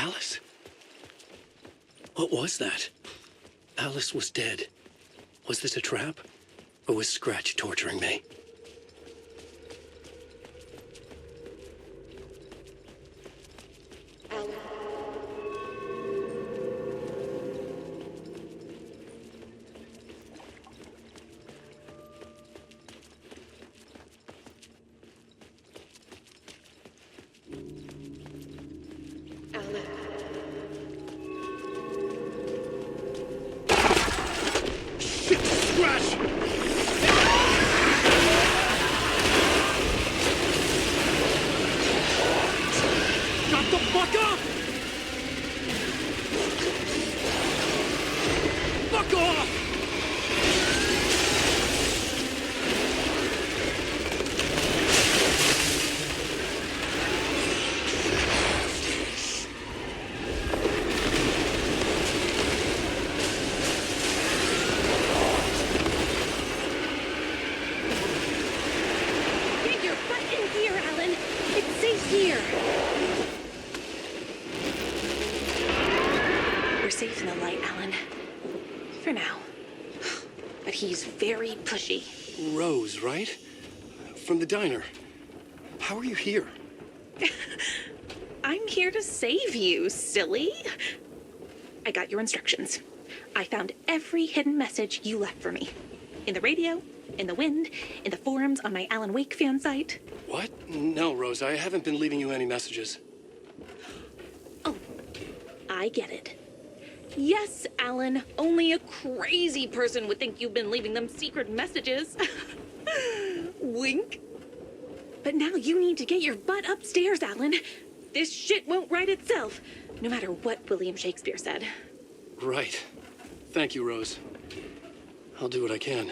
Alice? What was that? Alice was dead. Was this a trap? Or was Scratch torturing me? Rose, right? From the diner. How are you here? I'm here to save you, silly. I got your instructions. I found every hidden message you left for me. In the radio, in the wind, in the forums on my Alan Wake fan site. What? No, Rose, I haven't been leaving you any messages. Oh, I get it. Yes, Alan, only a crazy person would think you've been leaving them secret messages. Wink. But now you need to get your butt upstairs, Alan. This shit won't right itself, no matter what William Shakespeare said. Right. Thank you, Rose. I'll do what I can.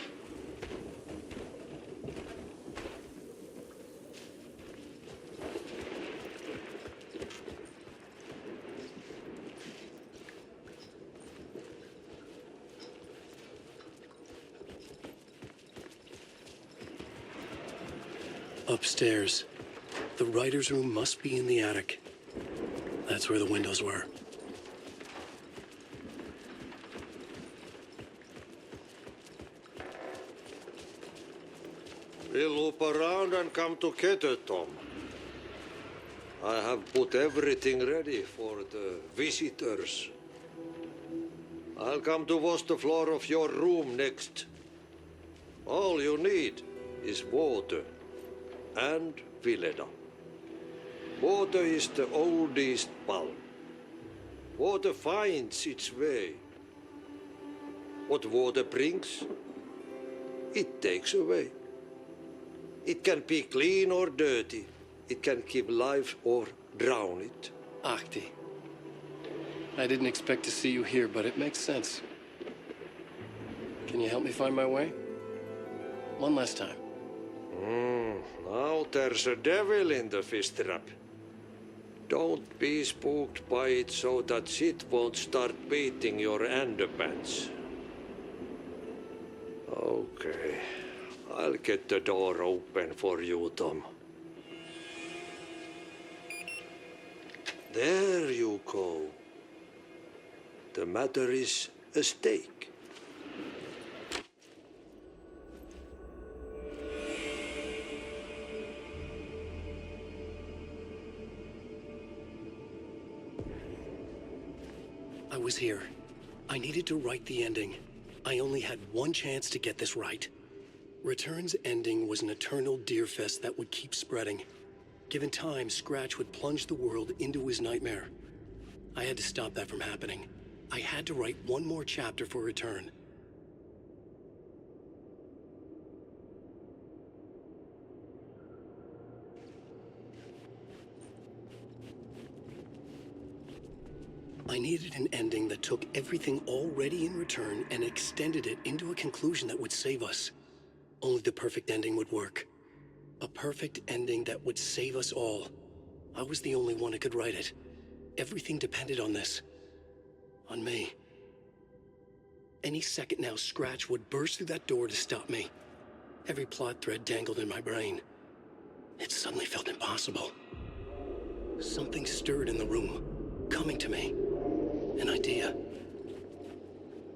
Upstairs. The writer's room must be in the attic. That's where the windows were. We'll loop around and come together, Tom. I have put everything ready for the visitors. I'll come to wash the floor of your room next. All you need is water. And Vileda. Water is the oldest bulb. Water finds its way. What water brings, it takes away. It can be clean or dirty. It can keep life or drown it. Ahti. I didn't expect to see you here, but it makes sense. Can you help me find my way? One last time. Now there's a devil in the fish trap. Don't be spooked by it so that shit won't start beating your underpants. Okay, I'll get the door open for you, Tom. There you go. The matter is a stake. I was here. I needed to write the ending. I only had one chance to get this right. Return's ending was an eternal deerfest that would keep spreading. Given time, Scratch would plunge the world into his nightmare. I had to stop that from happening. I had to write one more chapter for Return. I needed an ending that took everything already in Return and extended it into a conclusion that would save us. Only the perfect ending would work. A perfect ending that would save us all. I was the only one who could write it. Everything depended on this. On me. Any second now, Scratch would burst through that door to stop me. Every plot thread dangled in my brain. It suddenly felt impossible. Something stirred in the room. coming to me. An idea.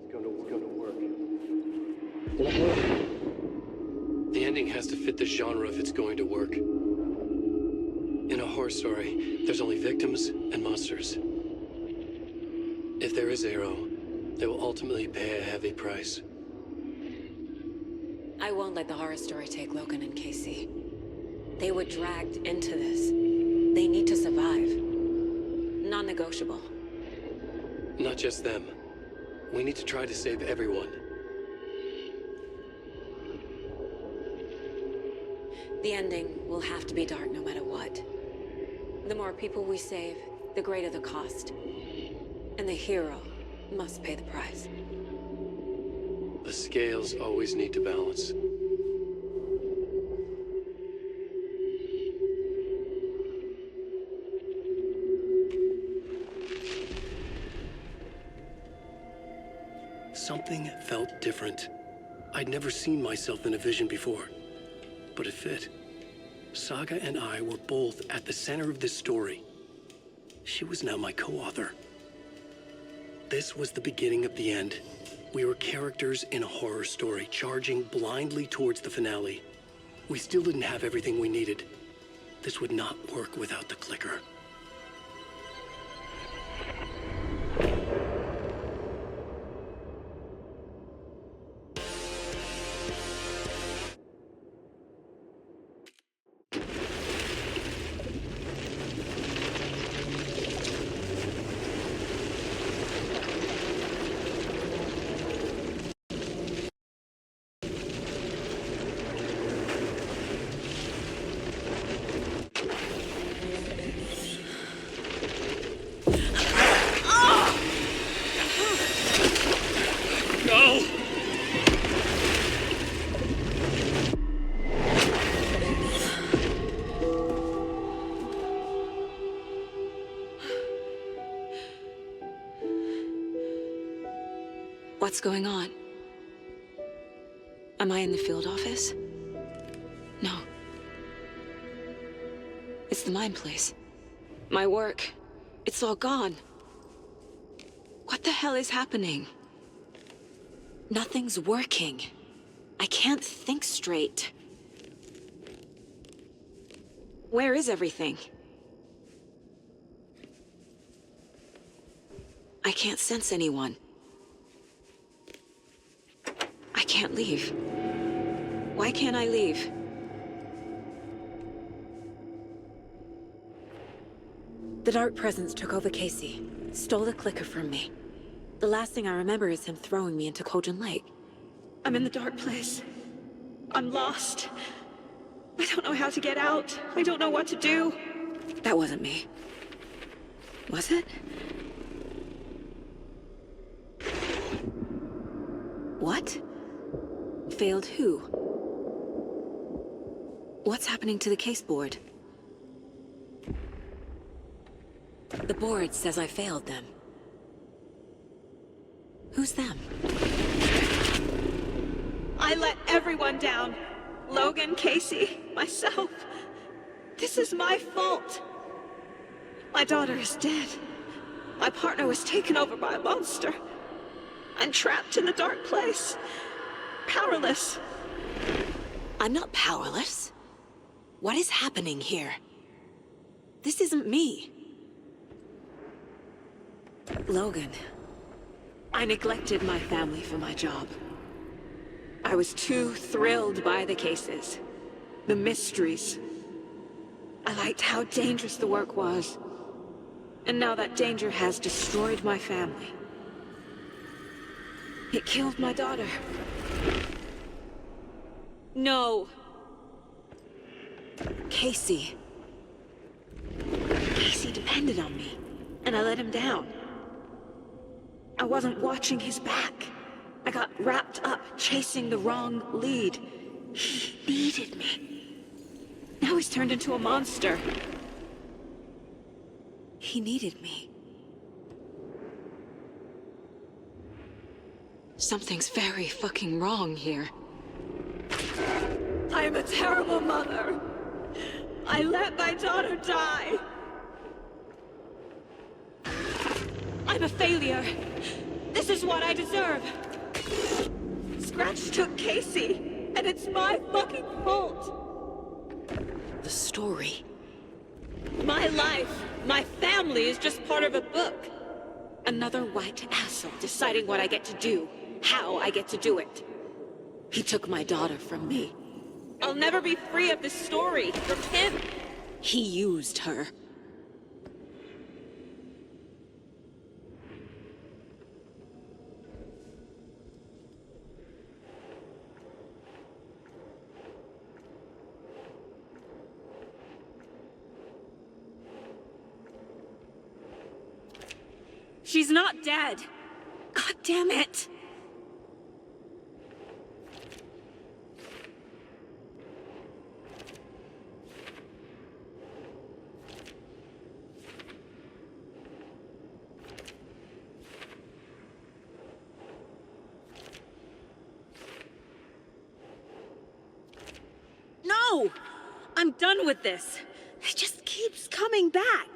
It's going to work. The ending has to fit the genre if it's going to work. In a horror story, there's only victims and monsters. If there is Arrow, they will ultimately pay a heavy price. I won't let the horror story take Logan and Casey. They were dragged into this. They need to survive. Non-negotiable. Not just them. We need to try to save everyone. The ending will have to be dark no matter what. The more people we save, the greater the cost. And the hero must pay the price. The scales always need to balance. Something felt different. I'd never seen myself in a vision before, but it fit. Saga and I were both at the center of this story. She was now my co-author. This was the beginning of the end. We were characters in a horror story, charging blindly towards the finale. We still didn't have everything we needed. This would not work without the clicker. What's going on? Am I in the field office? No. It's the mine place. My work. It's all gone. What the hell is happening? Nothing's working. I can't think straight. Where is everything? I can't sense anyone. I can't leave. Why can't I leave? The Dark Presence took over Casey, stole the clicker from me. The last thing I remember is him throwing me into Cauldron Lake. I'm in the dark place. I'm lost. I don't know how to get out. I don't know what to do. That wasn't me. Was it? What? Failed who? What's happening to the case board? The board says I failed them. Who's them? I let everyone down. Logan, Casey, myself. This is my fault. My daughter is dead. My partner was taken over by a monster. I'm trapped in the dark place. Powerless. I'm not powerless. What is happening here? This isn't me. Logan, I neglected my family for my job. I was too thrilled by the cases, the mysteries. I liked how dangerous the work was. And now that danger has destroyed my family. It killed my daughter. No. Casey. Casey depended on me, and I let him down. I wasn't watching his back. I got wrapped up chasing the wrong lead. He needed me. Now he's turned into a monster. He needed me. Something's very fucking wrong here. I am a terrible mother. I let my daughter die. I'm a failure. This is what I deserve. Scratch took Casey, and it's my fucking fault. The story. My life, my family is just part of a book. Another white asshole deciding what I get to do, how I get to do it. He took my daughter from me. I'll never be free of this story from him. He used her. She's not dead. God damn it. No! I'm done with this. It just keeps coming back.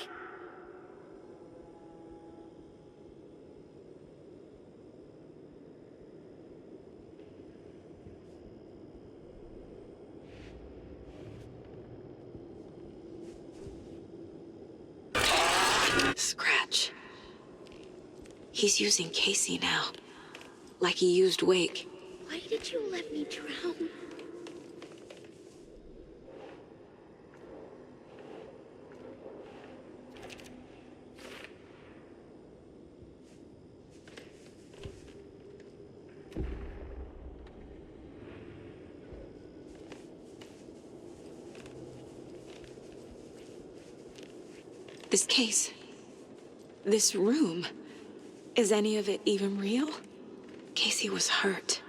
Scratch. He's using Casey now. Like he used Wake. Why did you let me drown? This case. This room. Is any of it even real? Casey was hurt.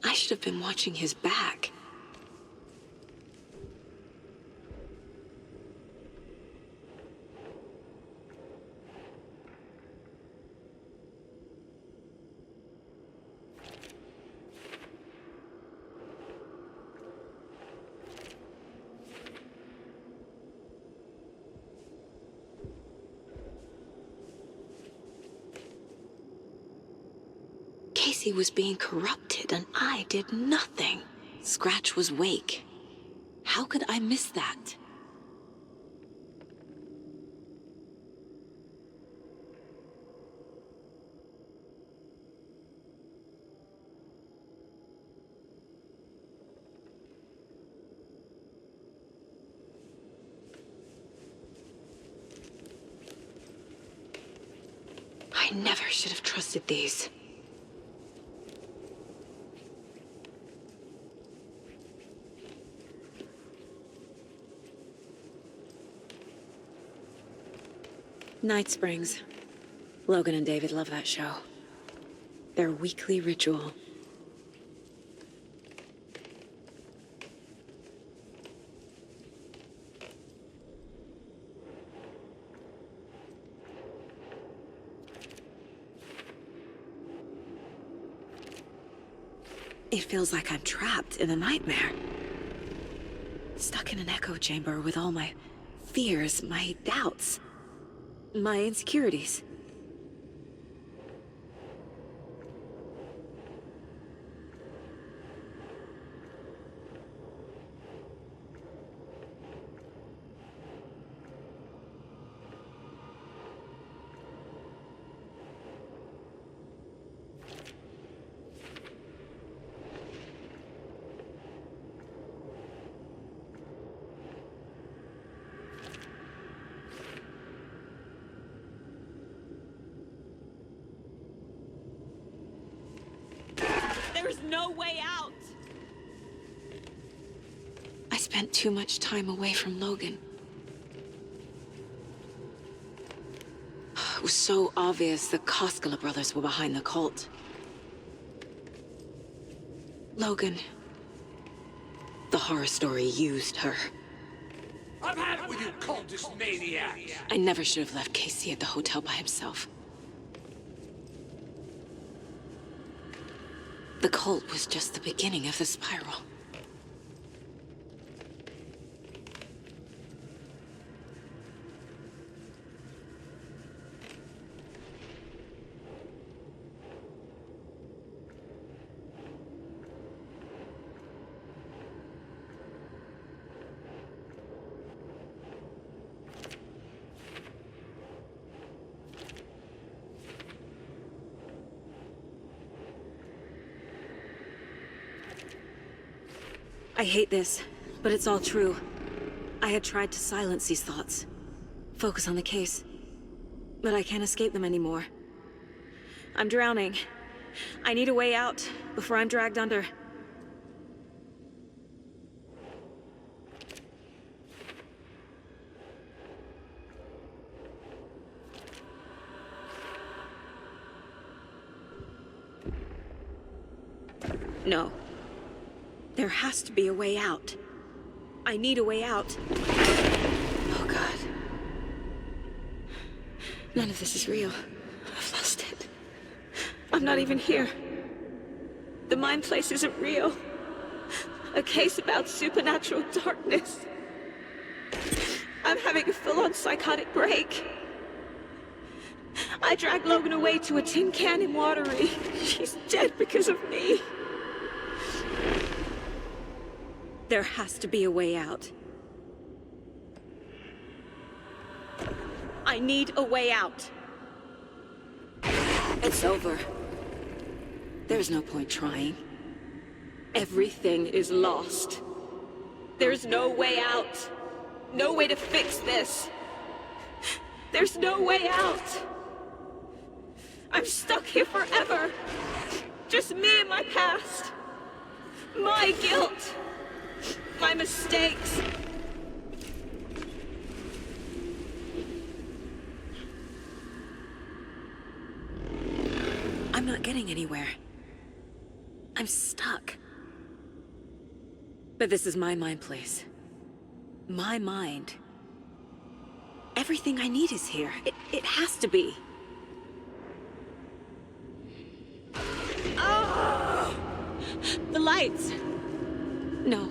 I should have been watching his back. Casey was being corrupted, and I did nothing. Scratch was Wake. How could I miss that? I never should have trusted these. Night Springs. Logan and David love that show. Their weekly ritual. It feels like I'm trapped in a nightmare. Stuck in an echo chamber with all my fears, my doubts. My insecurities. There's no way out! I spent too much time away from Logan. It was so obvious the Koskela brothers were behind the cult. Logan. The horror story used her. I've had it with you cultist maniacs! I never should have left Casey at the hotel by himself. The cult was just the beginning of the spiral. I hate this, but it's all true. I had tried to silence these thoughts. Focus on the case. But I can't escape them anymore. I'm drowning. I need a way out before I'm dragged under. No. There has to be a way out. I need a way out. Oh, God. None of this is real. I've lost it. I'm not even here. The mind place isn't real. A case about supernatural darkness. I'm having a full-on psychotic break. I dragged Logan away to a tin can in Watery. She's dead because of me. There has to be a way out. I need a way out. It's over. There's no point trying. Everything is lost. There's no way out. No way to fix this. There's no way out. I'm stuck here forever. Just me and my past. My guilt. My mistakes. I'm not getting anywhere. I'm stuck. But this is my mind place. My mind. Everything I need is here. It has to be. Oh! The lights! No.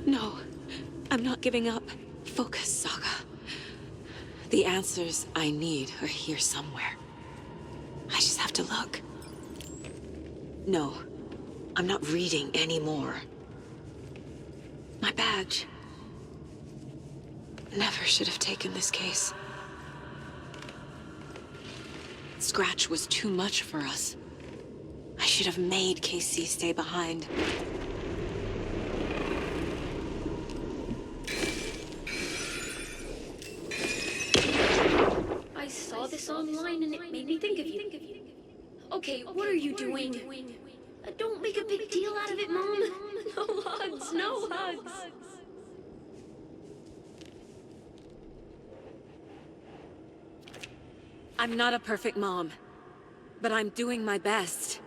No. I'm not giving up. Focus, Saga. The answers I need are here somewhere. I just have to look. No. I'm not reading anymore. My badge. Never should have taken this case. Scratch was too much for us. I should have made KC stay behind. I saw this online and it made me think of you. Okay, what are you doing? Don't make a big deal out of it, Mom. No hugs, no hugs. I'm not a perfect mom, but I'm doing my best.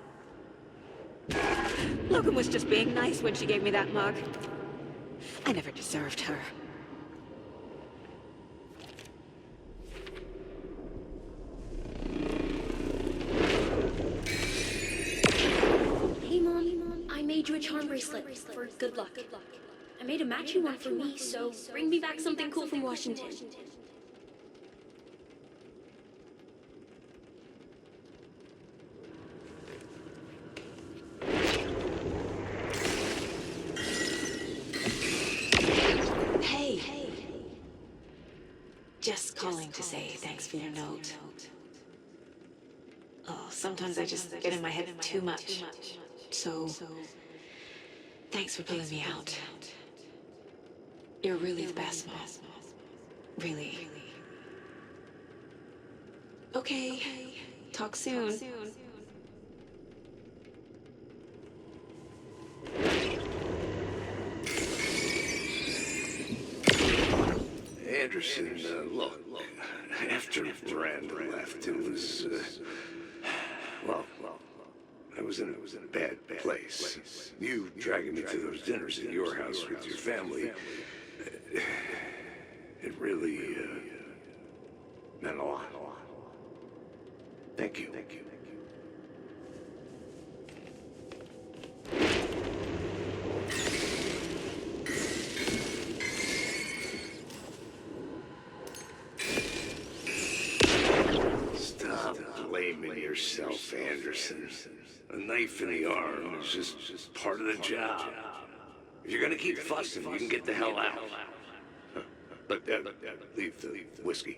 Logan was just being nice when she gave me that mug. I never deserved her. Hey, Mom, I made you a charm bracelet for good luck. I made a matching one for me, so bring me back something cool from Washington. Just calling to say thanks for your note. Oh, sometimes I just get in my head too much. So, thanks for pulling me out. You're really the best, Mom. Really. Okay. Talk soon. Anderson, look, after Miranda left, it was, well, I was in a bad place. You dragging me to those dinners at your house with your family, it really, meant a lot. Thank you. Stop blaming yourself, Anderson. A knife in the arm is just part of the job. If you're gonna keep fussing, you can get the hell out. But leave the whiskey.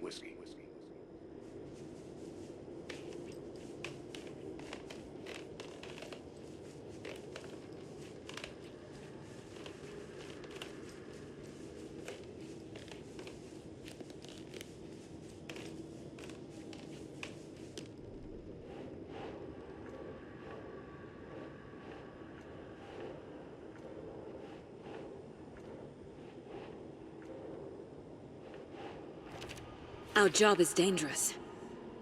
Our job is dangerous.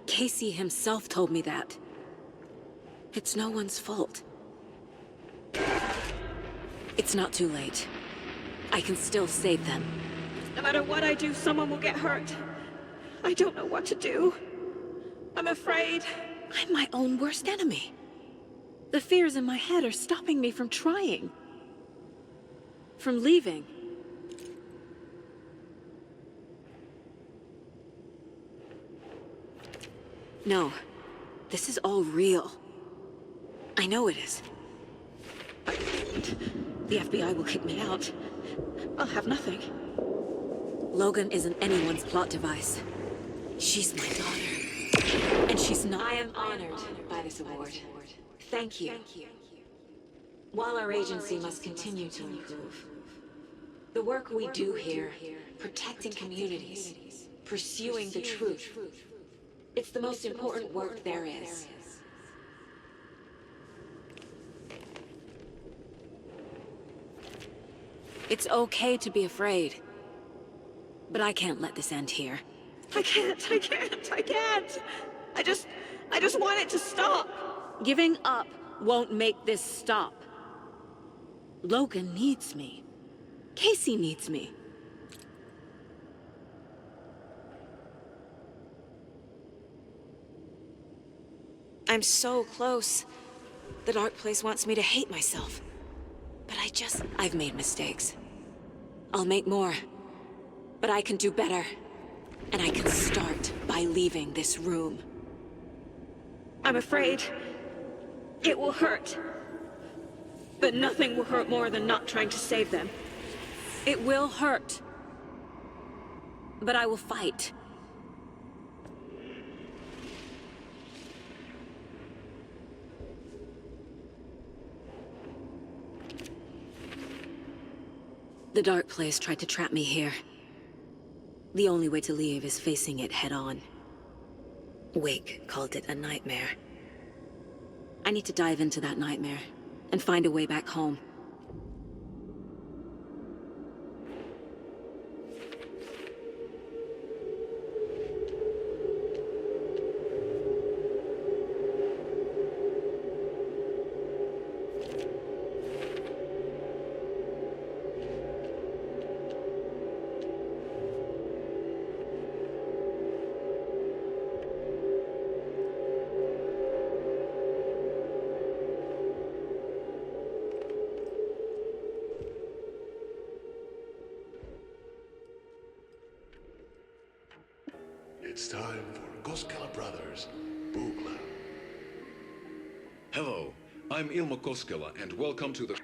Casey himself told me that. It's no one's fault. It's not too late. I can still save them. No matter what I do, someone will get hurt. I don't know what to do. I'm afraid. I'm my own worst enemy. The fears in my head are stopping me from trying. From leaving. No. This is all real. I know it is. But the FBI will kick me out. I'll have nothing. Logan isn't anyone's plot device. She's my daughter. And she's not— I am honored by this award. Thank you. While our agency must continue to improve, the work we do here, protecting communities, pursuing the truth, it's the most important work there is. It's okay to be afraid. But I can't let this end here. I can't. I just want it to stop. Giving up won't make this stop. Logan needs me. Casey needs me. I'm so close. The dark place wants me to hate myself. But I've made mistakes. I'll make more. But I can do better. And I can start by leaving this room. I'm afraid it will hurt. But nothing will hurt more than not trying to save them. It will hurt. But I will fight. The dark place tried to trap me here. The only way to leave is facing it head-on. Wake called it a nightmare. I need to dive into that nightmare and find a way back home. It's time for Koskela Brothers Book Club. Hello, I'm Ilmo Koskela, and welcome to the...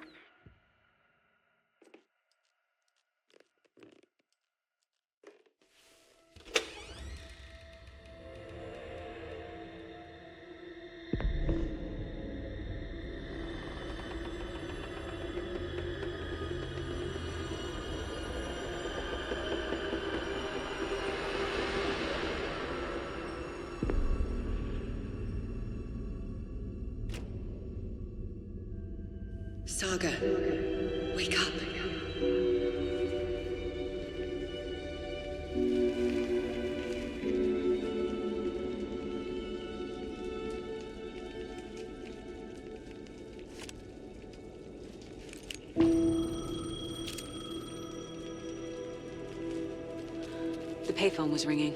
Saga, wake up. The payphone was ringing.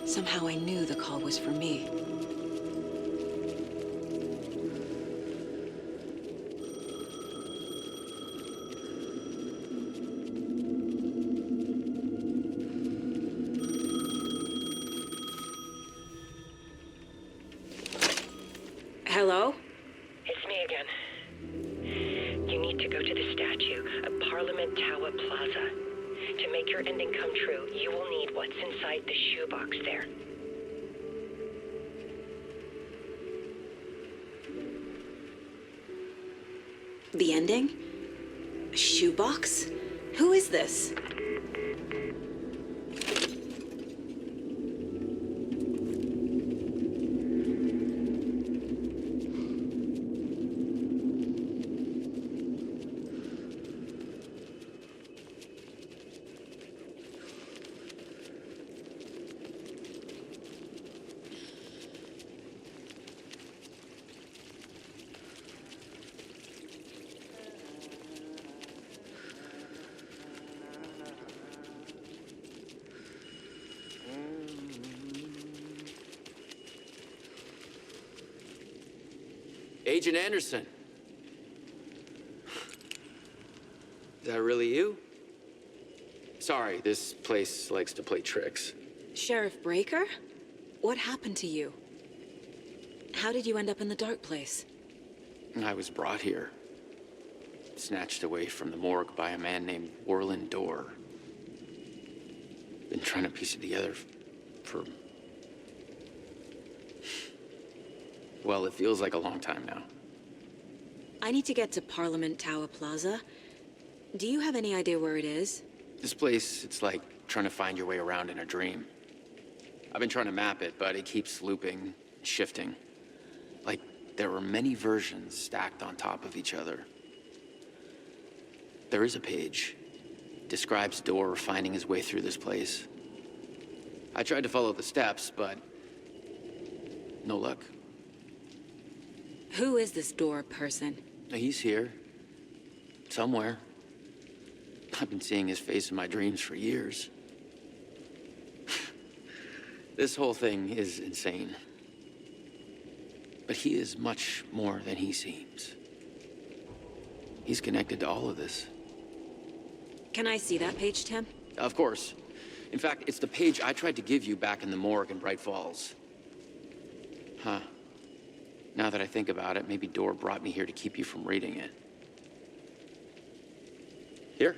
Somehow I knew the call was for me. Hello? It's me again. You need to go to the statue at Parliament Tower Plaza. To make your ending come true, you will need what's inside the shoebox there. The ending? A shoebox? Who is this? Agent Anderson. Is that really you? Sorry, this place likes to play tricks. Sheriff Breaker? What happened to you? How did you end up in the dark place? I was brought here. Snatched away from the morgue by a man named Orland Dorr. Been trying to piece it together for... Well, it feels like a long time now. I need to get to Parliament Tower Plaza. Do you have any idea where it is? This place, it's like trying to find your way around in a dream. I've been trying to map it, but it keeps looping, shifting. Like there were many versions stacked on top of each other. There is a page. Describes Dorr finding his way through this place. I tried to follow the steps, but no luck. Who is this Dorr person? He's here. Somewhere. I've been seeing his face in my dreams for years. This whole thing is insane. But he is much more than he seems. He's connected to all of this. Can I see that page, Tim? Of course. In fact, it's the page I tried to give you back in the morgue in Bright Falls. Huh. Now that I think about it, maybe Dorr brought me here to keep you from reading it. Here.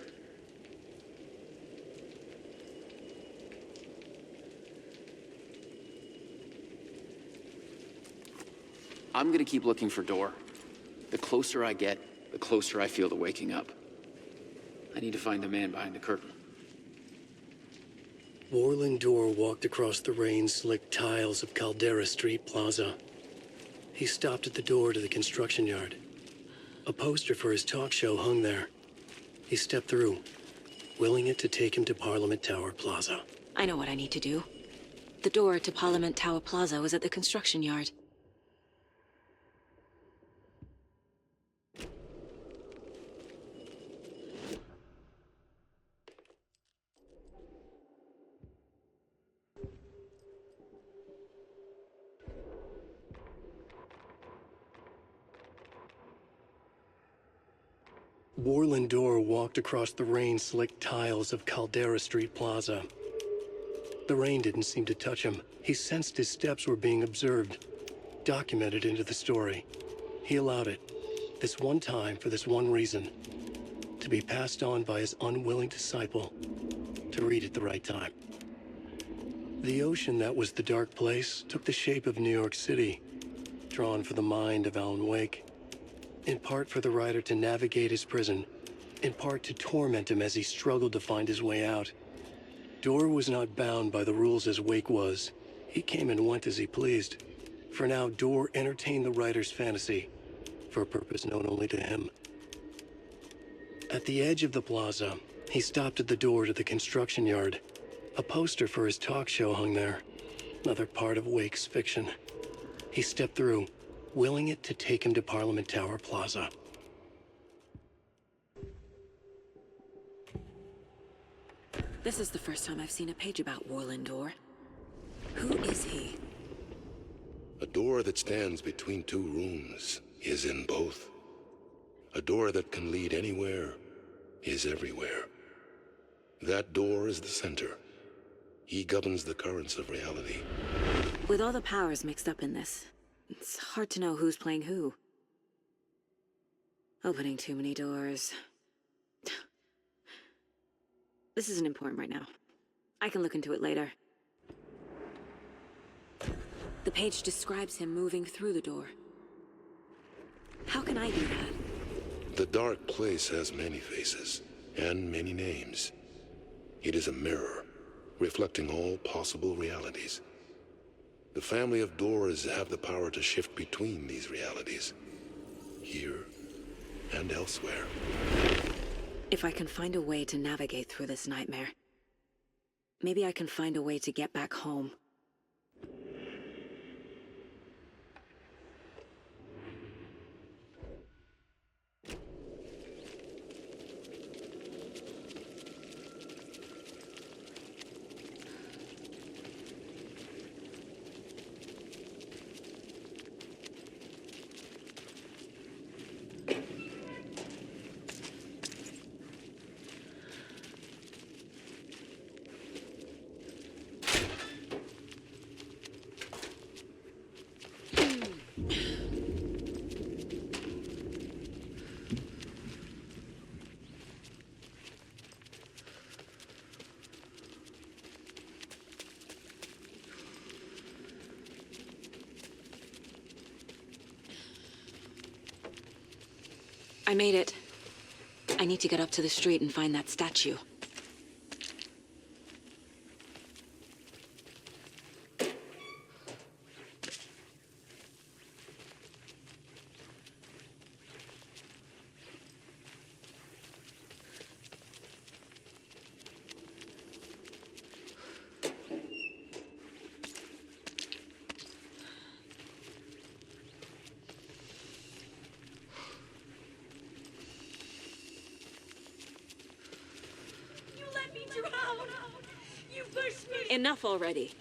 I'm gonna keep looking for Dorr. The closer I get, the closer I feel to waking up. I need to find the man behind the curtain. Orland Dorr walked across the rain-slicked tiles of Caldera Street Plaza. He stopped at the door to the construction yard. A poster for his talk show hung there. He stepped through, willing it to take him to Parliament Tower Plaza. I know what I need to do. The door to Parliament Tower Plaza was at the construction yard. Orland Dorr walked across the rain-slicked tiles of Caldera Street Plaza. The rain didn't seem to touch him. He sensed his steps were being observed, documented into the story. He allowed it, this one time for this one reason, to be passed on by his unwilling disciple, to read at the right time. The ocean that was the dark place took the shape of New York City, drawn for the mind of Alan Wake. In part for the writer to navigate his prison, in part to torment him as he struggled to find his way out. Dorr was not bound by the rules as Wake was. He came and went as he pleased. For now, Dorr entertained the writer's fantasy, for a purpose known only to him. At the edge of the plaza, he stopped at the door to the construction yard. A poster for his talk show hung there, another part of Wake's fiction. He stepped through, willing it to take him to Parliament Tower Plaza. This is the first time I've seen a page about Orland Dorr. Who is he? A door that stands between two rooms is in both. A door that can lead anywhere is everywhere. That door is the center. He governs the currents of reality. With all the powers mixed up in this, it's hard to know who's playing who. Opening too many doors. This isn't important right now. I can look into it later. The page describes him moving through the door. How can I do that? The dark place has many faces and many names. It is a mirror, reflecting all possible realities. The family of Dorrs have the power to shift between these realities, here and elsewhere. If I can find a way to navigate through this nightmare, maybe I can find a way to get back home. I made it. I need to get up to the street and find that statue. Enough already.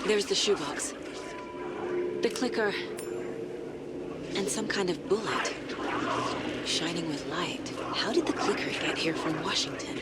There's the shoebox. The clicker. And some kind of bullet. Shining with light. How did the clicker get here from Washington?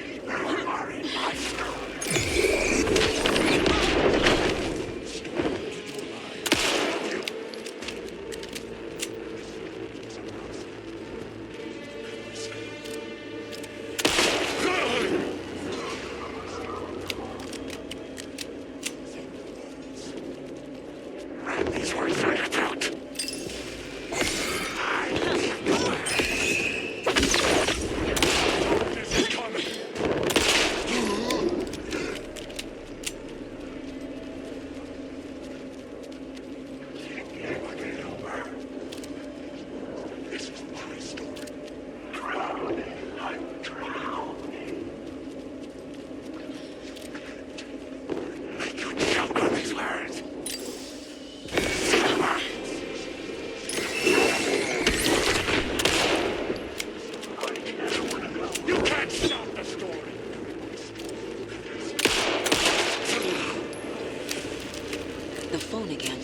The phone again.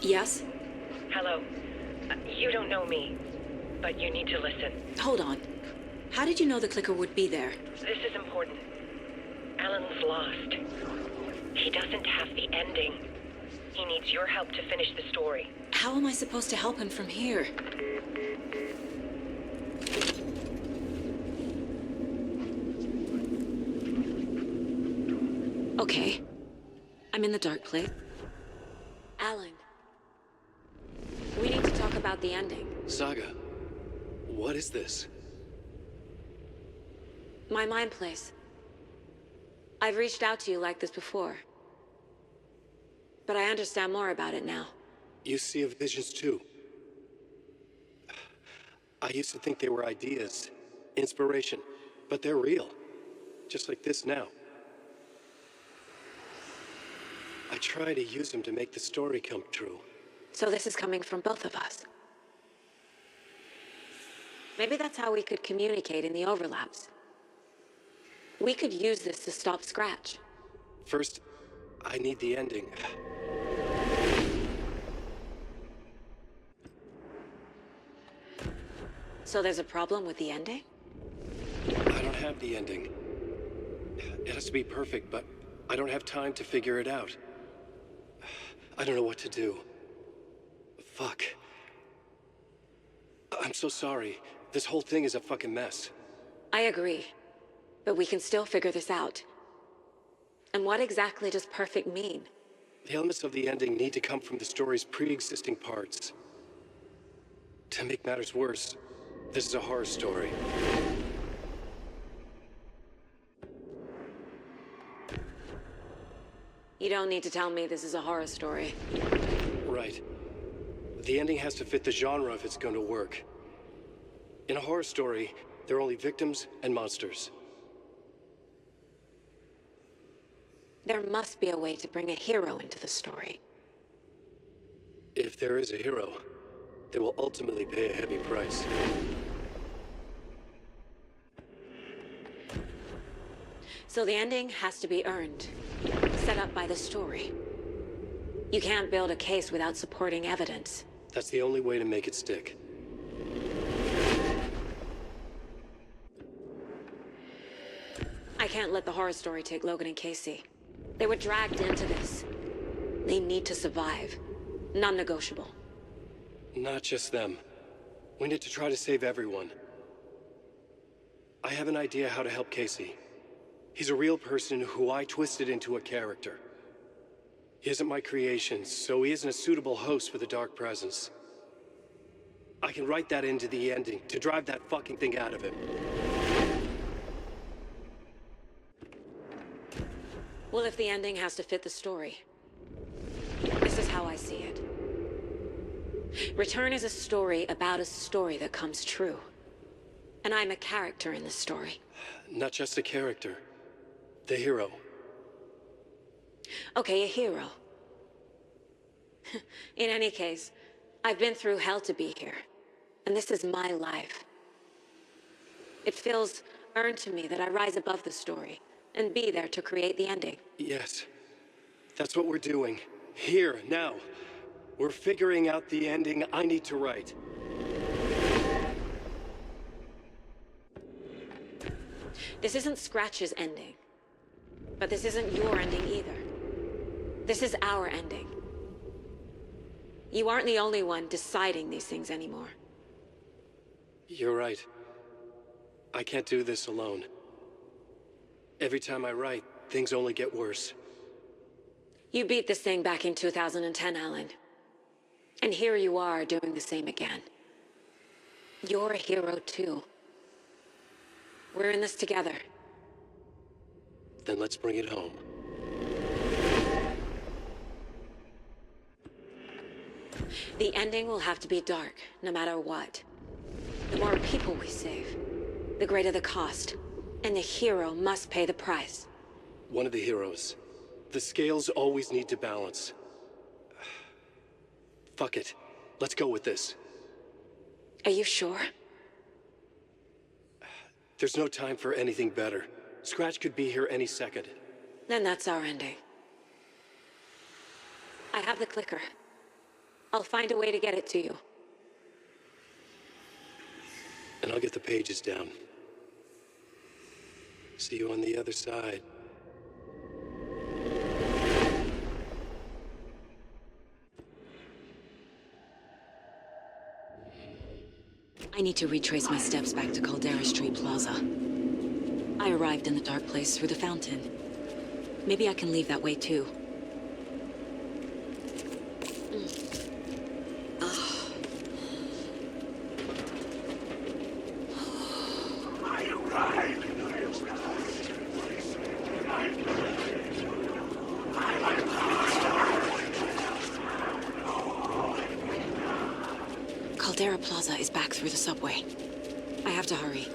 Yes? Hello. You don't know me, but you need to listen. Hold on. How did you know the clicker would be there? This is important. Alan's lost. He doesn't have the ending. He needs your help to finish the story. How am I supposed to help him from here? Okay. I'm in the dark place. Alan. We need to talk about the ending. Saga, what is this? My mind place. I've reached out to you like this before. But I understand more about it now. You see visions too. I used to think they were ideas, inspiration, but they're real. Just like this now. I try to use them to make the story come true. So this is coming from both of us. Maybe that's how we could communicate in the overlaps. We could use this to stop Scratch. First, I need the ending. So there's a problem with the ending? I don't have the ending. It has to be perfect, but I don't have time to figure it out. I don't know what to do. Fuck. I'm so sorry. This whole thing is a fucking mess. I agree. But we can still figure this out. And what exactly does perfect mean? The elements of the ending need to come from the story's pre-existing parts. To make matters worse, this is a horror story. You don't need to tell me this is a horror story. Right. The ending has to fit the genre if it's going to work. In a horror story, there are only victims and monsters. There must be a way to bring a hero into the story. If there is a hero, they will ultimately pay a heavy price. So the ending has to be earned, set up by the story. You can't build a case without supporting evidence. That's the only way to make it stick. I can't let the horror story take Logan and Casey. They were dragged into this. They need to survive. Non-negotiable. Not just them. We need to try to save everyone. I have an idea how to help Casey. He's a real person who I twisted into a character. He isn't my creation, so he isn't a suitable host for the Dark Presence. I can write that into the ending to drive that fucking thing out of him. Well, if the ending has to fit the story, this is how I see it. Return is a story about a story that comes true. And I'm a character in this story. Not just a character. The hero. Okay, a hero. In any case, I've been through hell to be here. And this is my life. It feels earned to me that I rise above the story and be there to create the ending. Yes. That's what we're doing. Here, now. We're figuring out the ending I need to write. This isn't Scratch's ending. But this isn't your ending either. This is our ending. You aren't the only one deciding these things anymore. You're right. I can't do this alone. Every time I write, things only get worse. You beat this thing back in 2010, Alan. And here you are doing the same again. You're a hero too. We're in this together. Then let's bring it home. The ending will have to be dark, no matter what. The more people we save, the greater the cost. And the hero must pay the price. One of the heroes. The scales always need to balance. Fuck it. Let's go with this. Are you sure? There's no time for anything better. Scratch could be here any second. Then that's our ending. I have the clicker. I'll find a way to get it to you. And I'll get the pages down. See you on the other side. I need to retrace my steps back to Caldera Street Plaza. I arrived in the dark place through the fountain. Maybe I can leave that way too. Caldera Plaza is back through the subway. I have to hurry.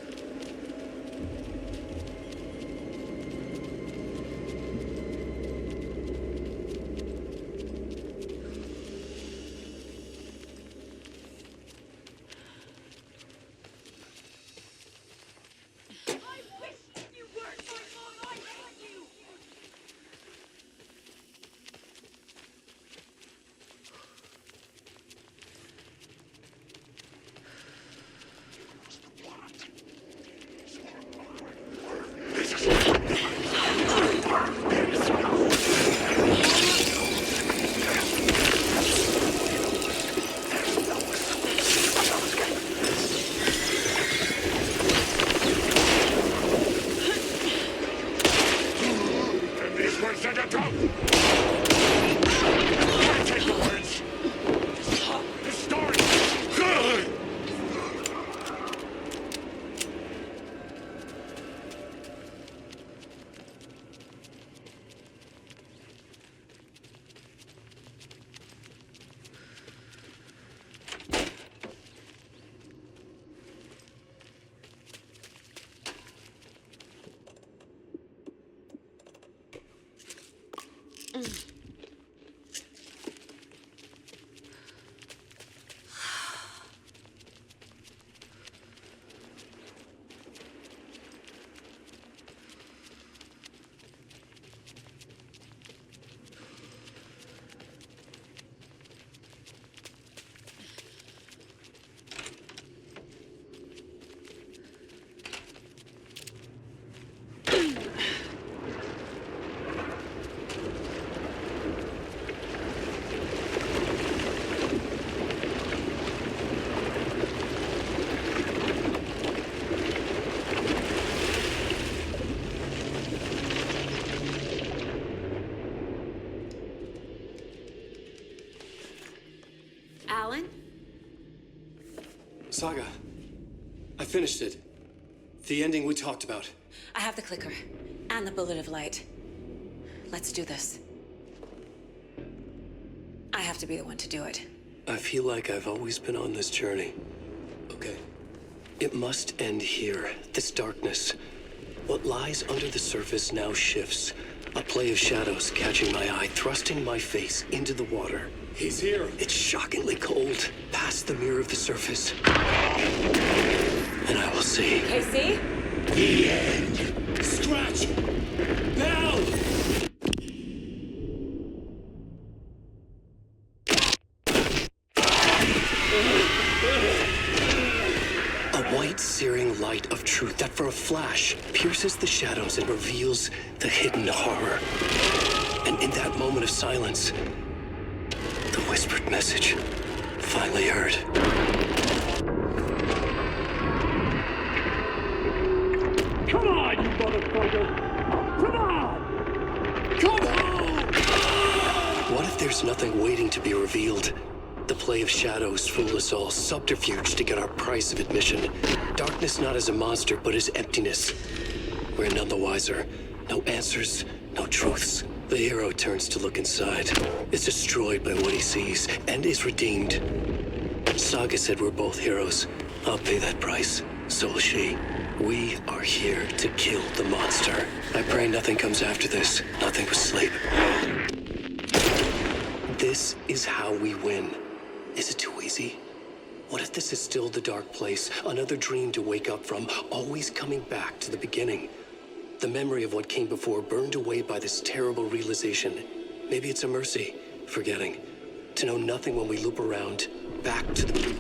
Saga, I finished it. The ending we talked about. I have the clicker and the bullet of light. Let's do this. I have to be the one to do it. I feel like I've always been on this journey. Okay. It must end here, this darkness. What lies under the surface now shifts. A play of shadows catching my eye, thrusting my face into the water. He's here. It's shockingly cold, past the mirror of the surface. And I will see. Casey? The end. Scratch. Bell. A white, searing light of truth that for a flash pierces the shadows and reveals the hidden horror. And in that moment of silence, the whispered message finally heard. Come on, you motherfucker! Come on! Come on! What if there's nothing waiting to be revealed? The play of shadows fool us all, subterfuge to get our price of admission. Darkness not as a monster, but as emptiness. We're none the wiser. No answers, no truths. The hero turns to look inside, is destroyed by what he sees, and is redeemed. Saga said we're both heroes. I'll pay that price. So will she. We are here to kill the monster. I pray nothing comes after this. Nothing but sleep. This is how we win. Is it too easy? What if this is still the dark place? Another dream to wake up from, always coming back to the beginning. The memory of what came before burned away by this terrible realization. Maybe it's a mercy, forgetting. To know nothing when we loop around, back to the...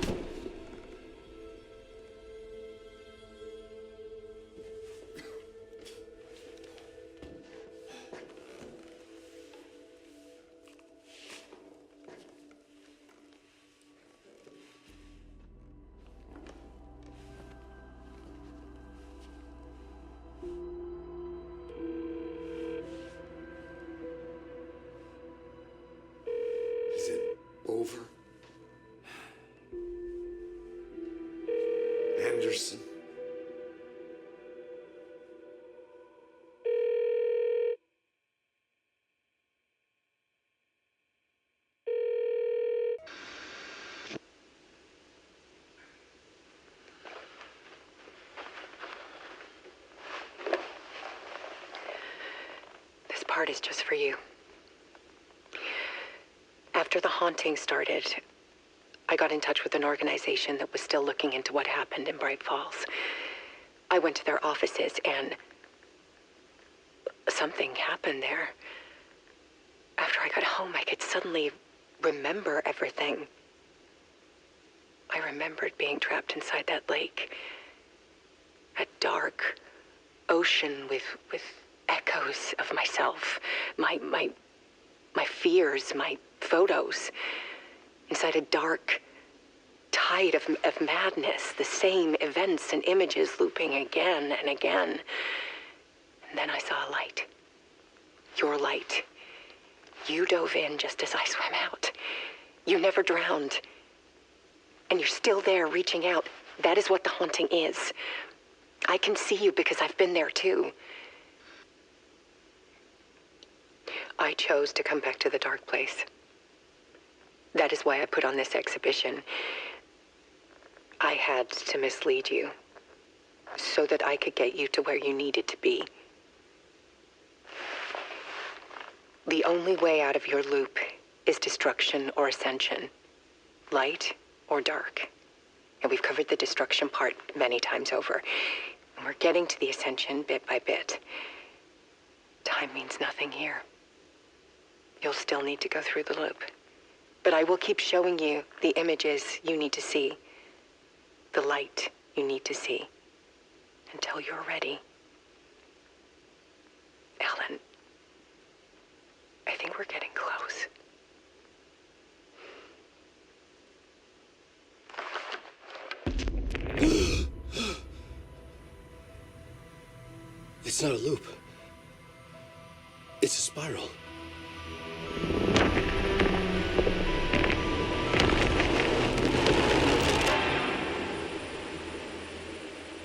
Is it over? Anderson? This part is just for you. After the haunting started, I got in touch with an organization that was still looking into what happened in Bright Falls. I went to their offices and something happened there. After I got home, I could suddenly remember everything. I remembered being trapped inside that lake. A dark ocean with echoes of myself. My fears, my photos. Inside a dark tide of madness. The same events and images looping again and again. And then I saw a light. Your light. You dove in just as I swam out. You never drowned. And you're still there reaching out. That is what the haunting is. I can see you because I've been there too. I chose to come back to the dark place. That is why I put on this exhibition. I had to mislead you so that I could get you to where you needed to be. The only way out of your loop is destruction or ascension, light or dark. And we've covered the destruction part many times over. And we're getting to the ascension bit by bit. Time means nothing here. You'll still need to go through the loop. But I will keep showing you the images you need to see, the light you need to see, until you're ready. Ellen, I think we're getting close. It's not a loop. It's a spiral.